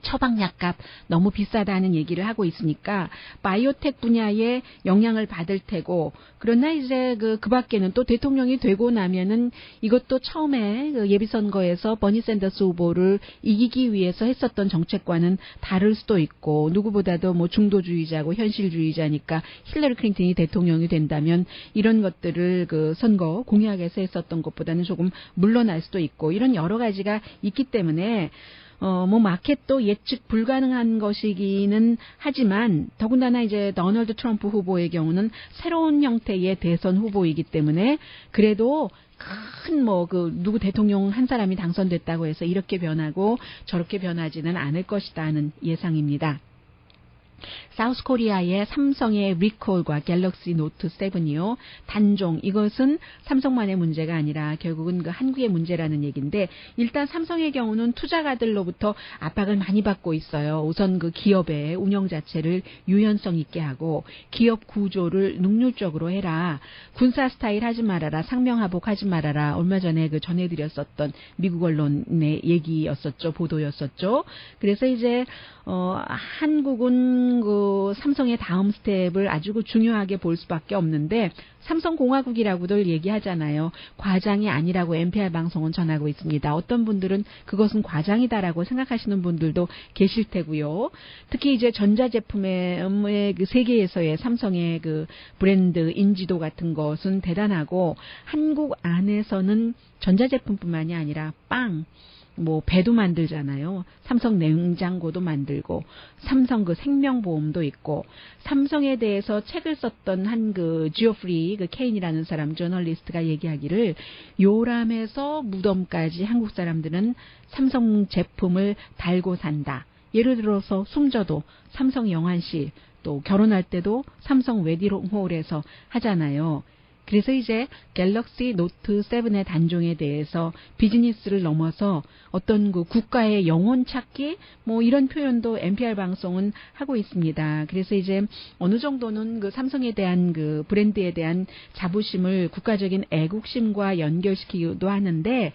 처방약값 너무 비싸다는 얘기를 하고 있으니까 바이오텍 분야에 영향을 받을 테고, 그러나 이제 그 밖에는 또 대통령이 되고 나면은 이것도 처음에 예비선거에서 버니 샌더스 후보를 이기기 위해서 했었던 정책과는 다를 수도 있고, 누구보다도 중도주의자고 현실주의자니까 힐러리 클린턴이 대통령이 된다면 이런 것들을 선거 공약에서 했었던 것보다는 조금 물러날 수도 있고, 이런 여러 가지가 있기 때문에 뭐 마켓도 예측 불가능한 것이기는 하지만 더군다나 이제 도널드 트럼프 후보의 경우는 새로운 형태의 대선 후보이기 때문에 그래도 큰 누구 대통령 한 사람이 당선됐다고 해서 이렇게 변하고 저렇게 변하지는 않을 것이다 하는 예상입니다. 사우스코리아의 삼성의 리콜과 갤럭시 노트 7이요. 단종 이것은 삼성만의 문제가 아니라 결국은 그 한국의 문제라는 얘기인데 일단 삼성의 경우는 투자가들로부터 압박을 많이 받고 있어요. 우선 그 기업의 운영 자체를 유연성 있게 하고 기업 구조를 능률적으로 해라. 군사 스타일 하지 말아라. 상명하복 하지 말아라. 얼마 전에 그 전해드렸었던 미국 언론의 얘기였었죠. 보도였었죠. 그래서 이제 한국은 그 삼성의 다음 스텝을 아주 중요하게 볼 수밖에 없는데 삼성공화국이라고들 얘기하잖아요. 과장이 아니라고 NPR 방송은 전하고 있습니다. 어떤 분들은 그것은 과장이다라고 생각하시는 분들도 계실 테고요. 특히 이제 전자제품의 그 세계에서의 삼성의 그 브랜드 인지도 같은 것은 대단하고 한국 안에서는 전자제품뿐만이 아니라 배도 만들잖아요. 삼성 냉장고도 만들고, 삼성 그 생명보험도 있고, 삼성에 대해서 책을 썼던 한 그 지오프리 그 케인이라는 사람, 저널리스트가 얘기하기를 요람에서 무덤까지 한국 사람들은 삼성 제품을 달고 산다. 예를 들어서 숨져도 삼성 영환실, 또 결혼할 때도 삼성 웨딩홀에서 하잖아요. 그래서 이제 갤럭시 노트 7의 단종에 대해서 비즈니스를 넘어서 어떤 그 국가의 영혼 찾기 이런 표현도 NPR 방송은 하고 있습니다. 그래서 이제 어느 정도는 그 삼성에 대한 그 브랜드에 대한 자부심을 국가적인 애국심과 연결시키기도 하는데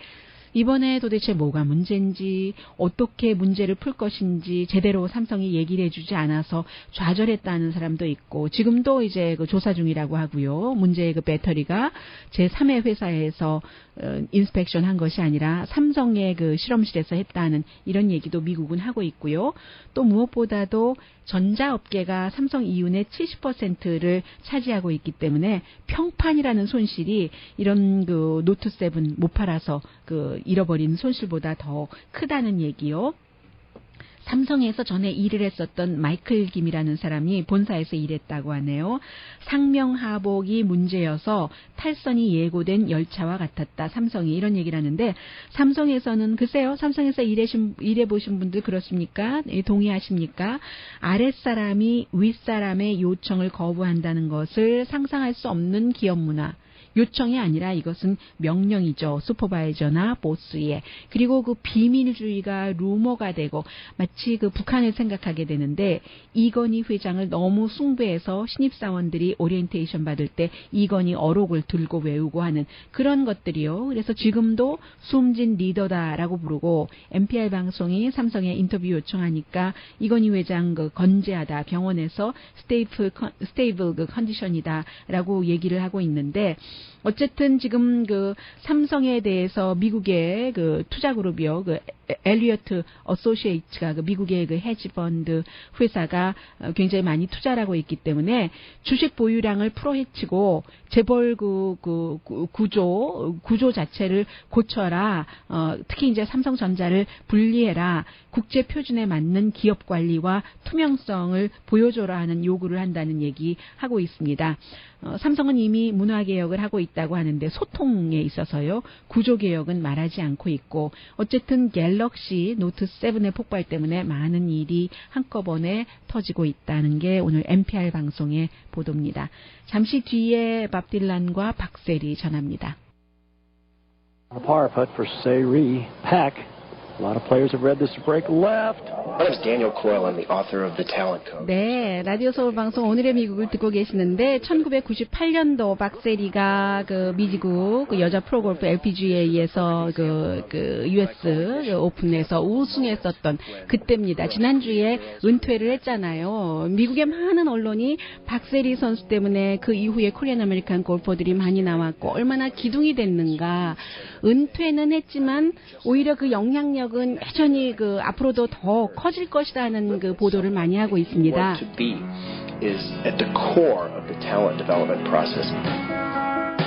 이번에 도대체 뭐가 문제인지 어떻게 문제를 풀 것인지 제대로 삼성이 얘기를 해주지 않아서 좌절했다는 사람도 있고 지금도 이제 그 조사 중이라고 하고요. 문제의 그 배터리가 제3의 회사에서 인스펙션 한 것이 아니라 삼성의 그 실험실에서 했다는 이런 얘기도 미국은 하고 있고요. 또 무엇보다도 전자업계가 삼성 이윤의 70%를 차지하고 있기 때문에 평판이라는 손실이 이런 그 노트 7 못 팔아서 그 잃어버린 손실보다 더 크다는 얘기요. 삼성에서 전에 일을 했었던 마이클 김이라는 사람이 본사에서 일했다고 하네요. 상명하복이 문제여서 탈선이 예고된 열차와 같았다. 삼성이 이런 얘기를 하는데 삼성에서는 글쎄요. 삼성에서 일해보신 분들 그렇습니까? 동의하십니까? 아랫사람이 윗사람의 요청을 거부한다는 것을 상상할 수 없는 기업 문화. 요청이 아니라 이것은 명령이죠. 슈퍼바이저나 보스의. 그리고 그 비밀주의가 루머가 되고 마치 그 북한을 생각하게 되는데 이건희 회장을 너무 숭배해서 신입사원들이 오리엔테이션 받을 때 이건희 어록을 들고 외우고 하는 그런 것들이요. 그래서 지금도 숨진 리더다라고 부르고 NPR 방송이 삼성에 인터뷰 요청하니까 이건희 회장 그 건재하다. 병원에서 스테이블 그 컨디션이다라고 얘기를 하고 있는데 어쨌든 지금 그 삼성에 대해서 미국의 그 투자 그룹이요, 그 엘리어트 어소시에이츠가 그 미국의 그 헤지펀드 회사가 굉장히 많이 투자를 하고 있기 때문에 주식 보유량을 풀어헤치고 재벌 그 구조 자체를 고쳐라. 특히 이제 삼성전자를 분리해라. 국제 표준에 맞는 기업 관리와 투명성을 보여줘라 하는 요구를 한다는 얘기 하고 있습니다. 삼성은 이미 문화개혁을 하고 있다고 하는데 소통에 있어서요. 구조개혁은 말하지 않고 있고 어쨌든 갤럭시 노트 7의 폭발 때문에 많은 일이 한꺼번에 터지고 있다는 게 오늘 NPR 방송의 보도입니다. 잠시 뒤에 밥 딜란과 박세리 전합니다. The power putt for Seri Pack. A lot of players have read this break left. My name is Daniel Coyle. I'm the author of The Talent Code. 네, 라디오 서울 방송 오늘의 미국을 듣고 계시는데 1998년도 박세리가 그 미국 그 여자 프로골프 LPGA에서 그 US 오픈에서 우승했었던 그때입니다. 지난주에 은퇴를 했잖아요. 미국의 많은 언론이 박세리 선수 때문에 그 이후에 코리안 아메리칸 골퍼들이 많이 나왔고 얼마나 기둥이 됐는가. 은퇴는 했지만 오히려 그 영향력은 여전히 그 앞으로도 더 커질 것이라는 그 보도를 많이 하고 있습니다. What to be is at the core of the talent development process.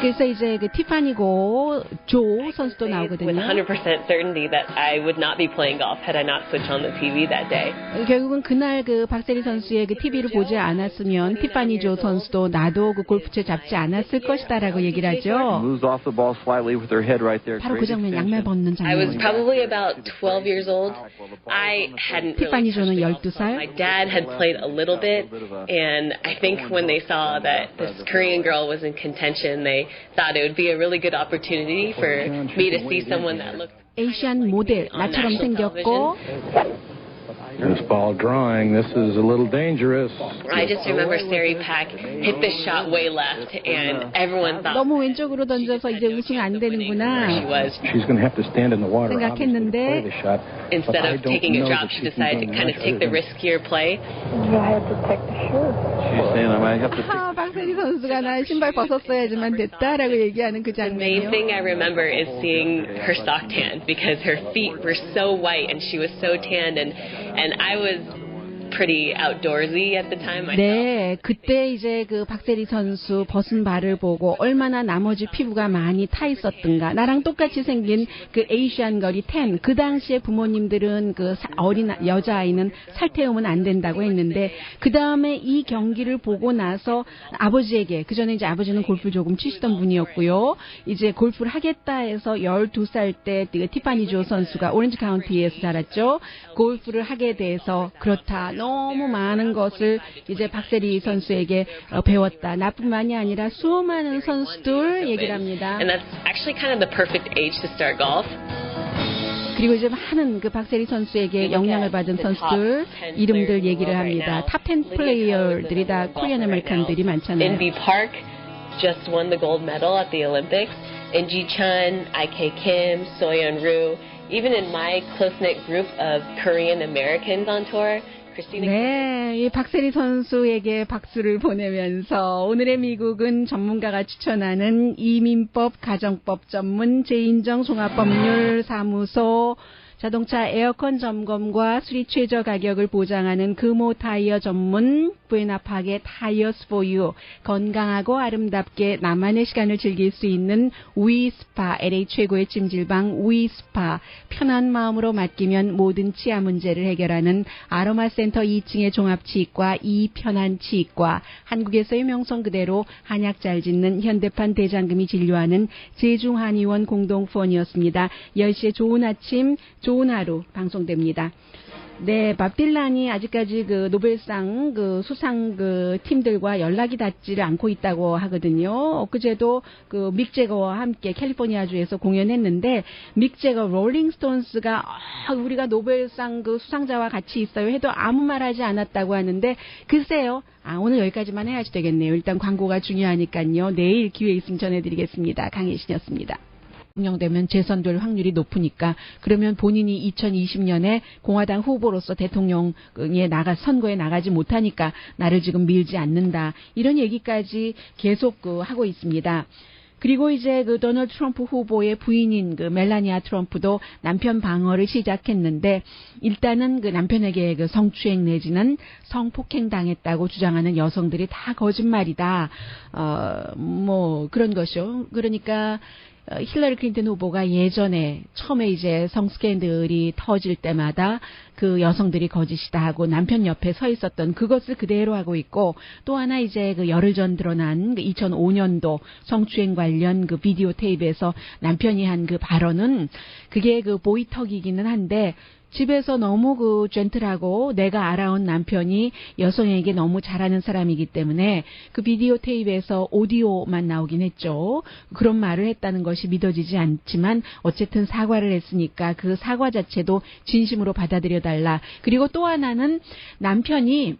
그래서 이제 그 티파니고 조 선수도 With 나오거든요. 100% certainty that I would not be playing golf had I not switched on the TV that day. 결국은 그날 그 박세리 선수의 그 TV를 보지 않았으면 티파니 조 선수도 나도 그 골프채 잡지 않았을 것이다라고 얘기를 하죠. Moves off the ball slightly with her head right there. 바로 그 장면, 양말 벗는 I was 장면. probably about 12 years old. I hadn't 티파니 really 조는 touched the golf. 12살. My dad had played a little bit, and I think when they saw that this Korean girl was in contention, they thought it would be a really good opportunity for me to see someone that looked 에이시안 모델 on 나처럼 national 생겼고 This ball drawing, this is a little dangerous. I just remember Sari Pak hit the shot way left, and everyone thought 너무 왼쪽으로 던져서 이제 우승 안 she 되는구나 was. She's going to have to stand in the water obviously, to 생각했는데 play the shot. Instead But I of don't taking a know drop, that she can decided to do kind of much take the other than- riskier play. She's saying I might have to 아, 박세리 선수가 나 신발 벗었어야지만 됐다라고 얘기하는 그 The main 장면이요. thing I remember is seeing her stock tan because her feet were so white and she was so tanned, and I was pretty outdoorsy at the time myself. 네, 그때 이제 그 박세리 선수 벗은 발을 보고 얼마나 나머지 피부가 많이 타 있었던가. 나랑 똑같이 생긴 그 에이시안 걸이 텐. 그 당시에 부모님들은 그 어린 여자아이는 살태우면 안 된다고 했는데 그 다음에 이 경기를 보고 나서 아버지에게, 그 전에 이제 아버지는 골프 조금 치시던 분이었고요. 이제 골프를 하겠다 해서 12살 때 티파니 조 선수가 오렌지 카운티에서 자랐죠. 골프를 하게 돼서 그렇다. 너무 많은 것을 이제 박세리 선수에게 배웠다. 나뿐만이 아니라 수많은 선수들 얘기를 합니다. And that's actually kind of the perfect age to start golf. 그리고 이제 많은 그 박세리 선수에게 영향을 받은 선수들 이름들 얘기를 합니다. 탑 10 플레이어들이 다 코리안 아메리칸들이 많잖아요. Inbee Park just won the gold medal at the Olympics. Inji Chun, IK Kim, Soyeon Ryu. Even in my close-knit group of Korean Americans on tour, Christina 네, 이 박세리 선수에게 박수를 보내면서 오늘의 미국은 전문가가 추천하는 이민법 가정법 전문 제인정 종합법률 사무소 자동차 에어컨 점검과 수리 최저 가격을 보장하는 금호 타이어 전문 부에나팍의 타이어스 포유 건강하고 아름답게 나만의 시간을 즐길 수 있는 위스파 LA 최고의 찜질방 위스파 편한 마음으로 맡기면 모든 치아 문제를 해결하는 아로마센터 2층의 종합치과 이편한치과 한국에서의 명성 그대로 한약 잘 짓는 현대판 대장금이 진료하는 제중한의원 공동후원이었습니다. 10시에 좋은 아침 좋은 하루 방송됩니다. 네, 밥 딜란이 아직까지 그 노벨상 그 수상 그 팀들과 연락이 닿지를 않고 있다고 하거든요. 엊그제도 그 믹 제거와 함께 캘리포니아주에서 공연했는데 믹 제거 롤링스톤스가 우리가 노벨상 그 수상자와 같이 있어요 해도 아무 말하지 않았다고 하는데 글쎄요. 오늘 여기까지만 해야지 되겠네요. 일단 광고가 중요하니까요. 내일 기회 있으면 전해드리겠습니다. 강혜신이었습니다. 대통령되면 재선될 확률이 높으니까 그러면 본인이 2020년에 공화당 후보로서 대통령에 선거에 나가지 못하니까 나를 지금 밀지 않는다. 이런 얘기까지 계속 하고 있습니다. 그리고 이제 그 도널드 트럼프 후보의 부인인 그 멜라니아 트럼프도 남편 방어를 시작했는데 일단은 그 남편에게 그 성추행 내지는 성폭행 당했다고 주장하는 여성들이 다 거짓말이다. 뭐 그런 것이요. 그러니까 힐러리 클린턴 후보가 예전에 처음에 이제 성 스캔들이 터질 때마다 그 여성들이 거짓이다 하고 남편 옆에 서 있었던 그것을 그대로 하고 있고 또 하나 이제 그 열흘 전 드러난 그 2005년도 성추행 관련 그 비디오 테이프에서 남편이 한 그 발언은 그게 그 보이턱이기는 한데 집에서 너무 그 젠틀하고 내가 알아온 남편이 여성에게 너무 잘하는 사람이기 때문에 그 비디오 테이프에서 오디오만 나오긴 했죠. 그런 말을 했다는 것이 믿어지지 않지만 어쨌든 사과를 했으니까 그 사과 자체도 진심으로 받아들여달라. 그리고 또 하나는 남편이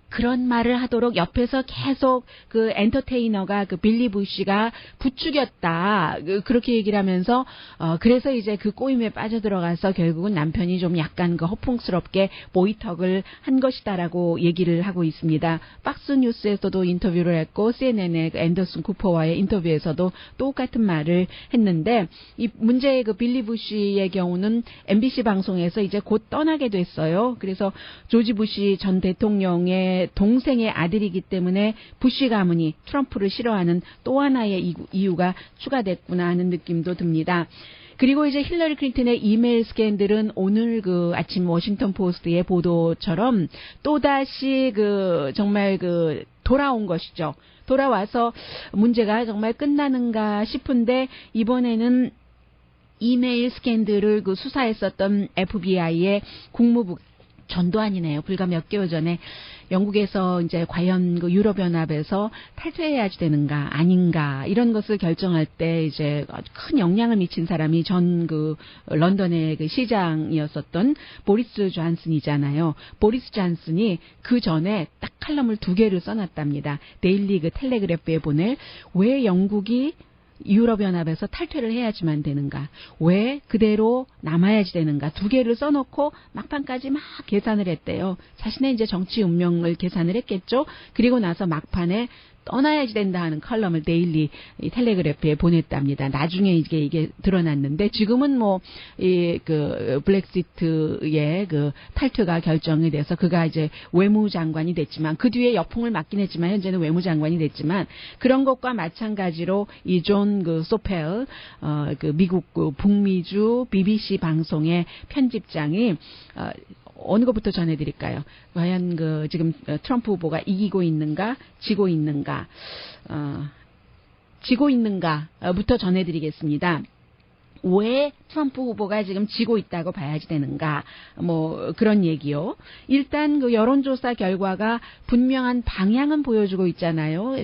그런 말을 하도록 옆에서 계속 그 엔터테이너가 그 빌리 부시가 부추겼다. 그렇게 얘기를 하면서 그래서 이제 그 꼬임에 빠져들어가서 결국은 남편이 좀 약간 그 허풍스럽게 모이턱을 한 것이다라고 얘기를 하고 있습니다. 박스 뉴스에서도 인터뷰를 했고 CNN의 그 앤더슨 쿠퍼와의 인터뷰에서도 똑같은 말을 했는데 이 문제의 그 빌리 부시의 경우는 MBC 방송에서 이제 곧 떠나게 됐어요. 그래서 조지 부시 전 대통령의 부통령의 동생의 아들이기 때문에 부시 가문이 트럼프를 싫어하는 또 하나의 이유가 추가됐구나 하는 느낌도 듭니다. 그리고 이제 힐러리 클린턴의 이메일 스캔들은 오늘 그 아침 워싱턴 포스트의 보도처럼 또다시 정말 돌아온 것이죠. 돌아와서 문제가 정말 끝나는가 싶은데 이번에는 이메일 스캔들을 수사했었던 FBI의 국무부 전두환이네요. 불과 몇 개월 전에 영국에서 이제 과연 유럽연합에서 탈퇴해야지 되는가 아닌가 이런 것을 결정할 때 이제 큰 영향을 미친 사람이 전 런던의 시장이었었던 보리스 존슨이잖아요. 보리스 존슨이 그 전에 딱 칼럼을 2개를 써놨답니다. 데일리 텔레그래프에 보낼 왜 영국이 유럽연합에서 탈퇴를 해야지만 되는가? 왜 그대로 남아야지 되는가? 2개를 써놓고 막판까지 막 계산을 했대요. 자신의 이제 정치 운명을 계산을 했겠죠. 그리고 나서 막판에 떠나야지 된다 하는 컬럼을 데일리 텔레그래프에 보냈답니다. 나중에 이게 드러났는데 지금은 블랙시트의 탈퇴가 결정이 돼서 그가 이제 외무장관이 됐지만 그 뒤에 여풍을 맞긴 했지만 현재는 외무장관이 됐지만 그런 것과 마찬가지로 이 존 소펠 미국 북미주 BBC 방송의 편집장이 어느 것부터 전해드릴까요? 과연 지금 트럼프 후보가 이기고 있는가, 지고 있는가, 지고 있는가부터 전해드리겠습니다. 왜 트럼프 후보가 지금 지고 있다고 봐야지 되는가? 그런 얘기요. 일단 여론조사 결과가 분명한 방향은 보여주고 있잖아요.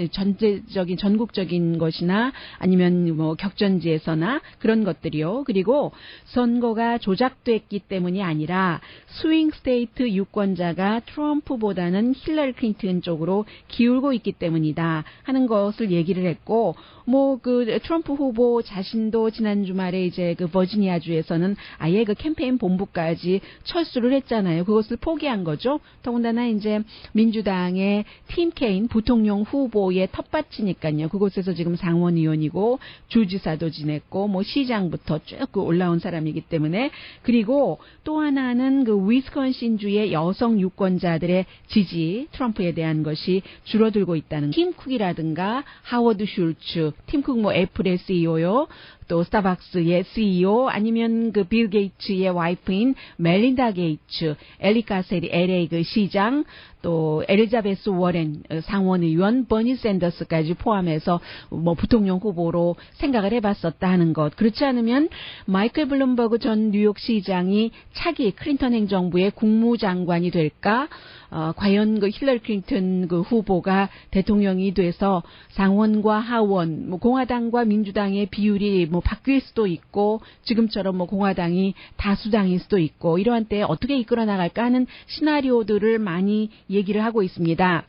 전국적인 것이나 아니면 격전지에서나 그런 것들이요. 그리고 선거가 조작됐기 때문이 아니라 스윙 스테이트 유권자가 트럼프보다는 힐러리 클린턴 쪽으로 기울고 있기 때문이다 하는 것을 얘기를 했고, 트럼프 후보 자신도 지난 주말에 이제 버지니아주에서는 아예 캠페인 본부까지 철수를 했잖아요. 그것을 포기한 거죠. 더군다나 이제 민주당의 팀 케인 부통령 후보의 텃밭이니까요. 그곳에서 지금 상원의원이고 주지사도 지냈고 시장부터 쭉 올라온 사람이기 때문에. 그리고 또 하나는 위스콘신주의 여성 유권자들의 지지 트럼프에 대한 것이 줄어들고 있다는 팀 쿡이라든가 하워드 슐츠, 팀 쿡 애플의 CEO요. 또 스타벅스의 CEO 아니면 빌 게이츠의 와이프인 멜린다 게이츠, 엘리 카셀이 LA 시장, 또 엘리자베스 워렌 상원의원, 버니 샌더스까지 포함해서 부통령 후보로 생각을 해봤었다 하는 것. 그렇지 않으면 마이클 블룸버그 전 뉴욕시장이 차기 클린턴 행정부의 국무장관이 될까? 과연 힐러리 클린턴 후보가 대통령이 돼서 상원과 하원, 공화당과 민주당의 비율이 바뀔 수도 있고, 지금처럼 공화당이 다수당일 수도 있고, 이러한 때 어떻게 이끌어 나갈까 하는 시나리오들을 많이 얘기를 하고 있습니다.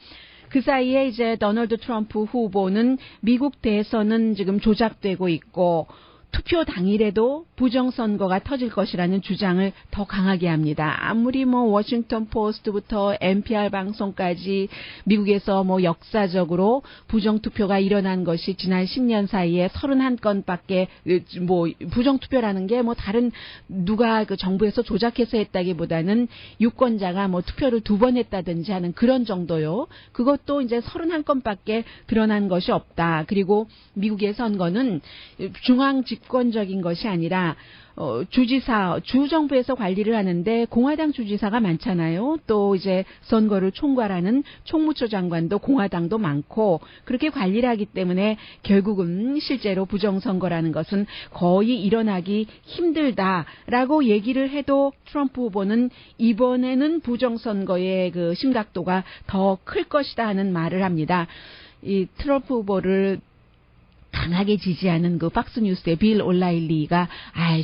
그 사이에 이제 도널드 트럼프 후보는 미국 대선은 지금 조작되고 있고, 투표 당일에도 부정선거가 터질 것이라는 주장을 더 강하게 합니다. 아무리 워싱턴 포스트부터 NPR 방송까지 미국에서 역사적으로 부정투표가 일어난 것이 지난 10년 사이에 31건밖에 부정투표라는 게 다른 누가 정부에서 조작해서 했다기보다는 유권자가 투표를 2번 했다든지 하는 그런 정도요. 그것도 이제 31건밖에 드러난 것이 없다. 그리고 미국의 선거는 중앙 집권적인 것이 아니라 주지사, 주정부에서 관리를 하는데 공화당 주지사가 많잖아요. 또 이제 선거를 총괄하는 총무처 장관도 공화당도 많고 그렇게 관리를 하기 때문에 결국은 실제로 부정선거라는 것은 거의 일어나기 힘들다라고 얘기를 해도 트럼프 후보는 이번에는 부정선거의 심각도가 더 클 것이다 하는 말을 합니다. 이 트럼프 후보를 강하게 지지하는 팍스뉴스의 빌 올라일리가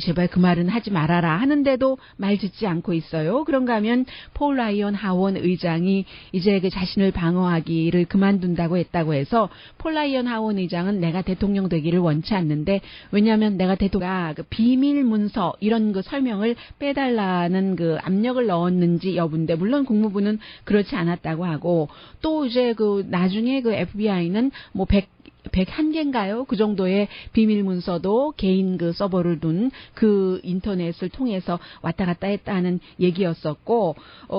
제발 그 말은 하지 말아라 하는데도 말 듣지 않고 있어요. 그런가 하면 폴 라이언 하원 의장이 이제 자신을 방어하기를 그만둔다고 했다고 해서 폴 라이언 하원 의장은 내가 대통령 되기를 원치 않는데, 왜냐하면 내가 대통령 비밀 문서 이런 설명을 빼달라는 압력을 넣었는지 여부인데, 물론 국무부는 그렇지 않았다고 하고, 또 이제 나중에 FBI는 101개인가요? 그 정도의 비밀 문서도 개인 그 서버를 둔 그 인터넷을 통해서 왔다 갔다 했다는 얘기였었고,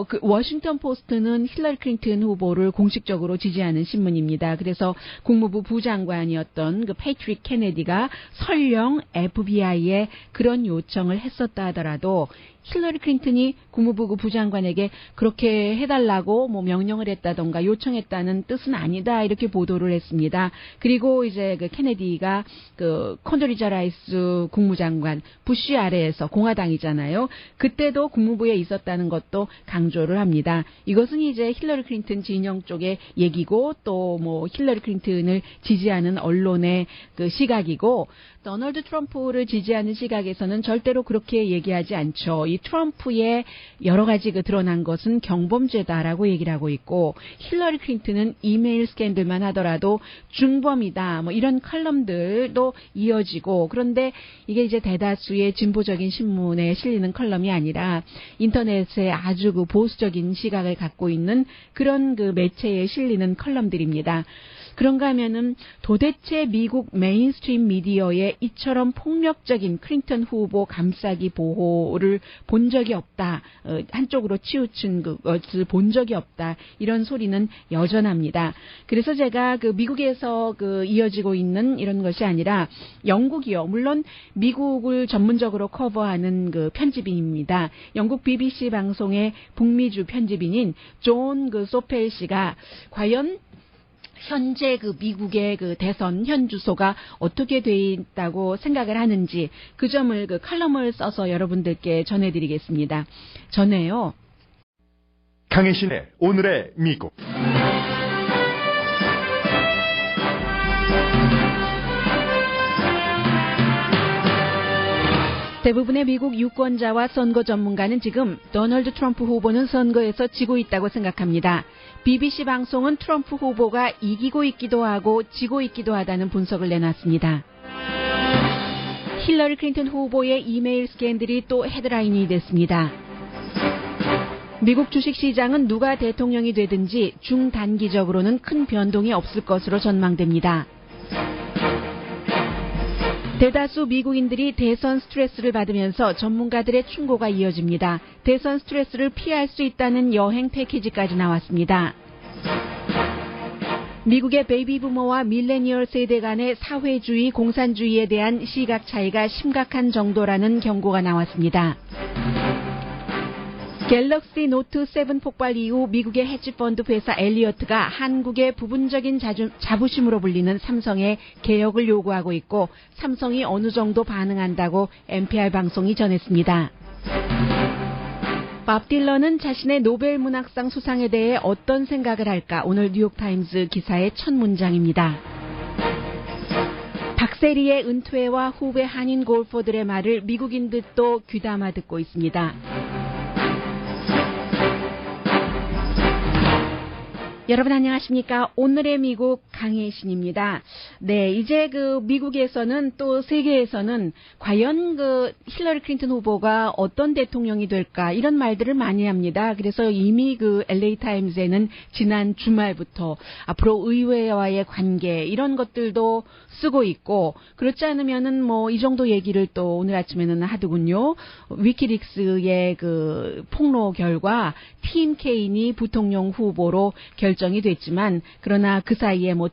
그 워싱턴 포스트는 힐러리 클린턴 후보를 공식적으로 지지하는 신문입니다. 그래서 국무부 부장관이었던 그 패트릭 케네디가 설령 FBI에 그런 요청을 했었다 하더라도 힐러리 클린턴이 국무부 부장관에게 그렇게 해달라고 뭐 명령을 했다던가 요청했다는 뜻은 아니다, 이렇게 보도를 했습니다. 그리고 이제 그 케네디가 그 콘돌리자 라이스 국무장관 부시 아래에서 공화당이잖아요. 그때도 국무부에 있었다는 것도 강조를 합니다. 이것은 이제 힐러리 클린턴 진영 쪽의 얘기고 또 뭐 힐러리 클린턴을 지지하는 언론의 그 시각이고, 도널드 트럼프를 지지하는 시각에서는 절대로 그렇게 얘기하지 않죠. 이 트럼프의 여러 가지 그 드러난 것은 경범죄다라고 얘기를 하고 있고, 힐러리 클린턴은 이메일 스캔들만 하더라도 중범이다, 뭐 이런 컬럼들도 이어지고, 그런데 이게 이제 대다수의 진보적인 신문에 실리는 컬럼이 아니라 인터넷에 아주 그 보수적인 시각을 갖고 있는 그런 그 매체에 실리는 컬럼들입니다. 그런가 하면은 도대체 미국 메인스트림 미디어에 이처럼 폭력적인 클린턴 후보 감싸기 보호를 본 적이 없다, 한쪽으로 치우친 그것을 본 적이 없다, 이런 소리는 여전합니다. 그래서 제가 그 미국에서 그 이어지고 있는 이런 것이 아니라 영국이요, 물론 미국을 전문적으로 커버하는 그 편집인입니다. 영국 BBC 방송의 북미주 편집인인 존 그 소펠 씨가 과연 현재 그 미국의 그 대선 현 주소가 어떻게 돼 있다고 생각을 하는지 그 점을 그 칼럼을 써서 여러분들께 전해드리겠습니다. 전에요. 강혜신의 오늘의 미국. 대부분의 미국 유권자와 선거 전문가는 지금 도널드 트럼프 후보는 선거에서 지고 있다고 생각합니다. BBC 방송은 트럼프 후보가 이기고 있기도 하고 지고 있기도 하다는 분석을 내놨습니다. 힐러리 클린턴 후보의 이메일 스캔들이 또 헤드라인이 됐습니다. 미국 주식시장은 누가 대통령이 되든지 중단기적으로는 큰 변동이 없을 것으로 전망됩니다. 대다수 미국인들이 대선 스트레스를 받으면서 전문가들의 충고가 이어집니다. 대선 스트레스를 피할 수 있다는 여행 패키지까지 나왔습니다. 미국의 베이비부머와 밀레니얼 세대 간의 사회주의, 공산주의에 대한 시각 차이가 심각한 정도라는 경고가 나왔습니다. 갤럭시 노트 7 폭발 이후 미국의 헤지펀드 회사 엘리어트가 한국의 부분적인 자부심으로 불리는 삼성에 개혁을 요구하고 있고, 삼성이 어느 정도 반응한다고 NPR 방송이 전했습니다. 밥 딜런은 자신의 노벨 문학상 수상에 대해 어떤 생각을 할까? 오늘 뉴욕타임즈 기사의 첫 문장입니다. 박세리의 은퇴와 후배 한인 골퍼들의 말을 미국인들도 귀담아 듣고 있습니다. 여러분 안녕하십니까? 오늘의 미국 강혜신입니다. 네, 이제 그 미국에서는 또 세계에서는 과연 그 힐러리 클린턴 후보가 어떤 대통령이 될까, 이런 말들을 많이 합니다. 그래서 이미 그 LA 타임즈에는 지난 주말부터 앞으로 의회와의 관계 이런 것들도 쓰고 있고, 그렇지 않으면은 뭐 이 정도 얘기를 또 오늘 아침에는 하더군요. 위키릭스의 그 폭로 결과 팀 케인이 부통령 후보로 결정이 됐지만, 그러나 그 사이에 뭐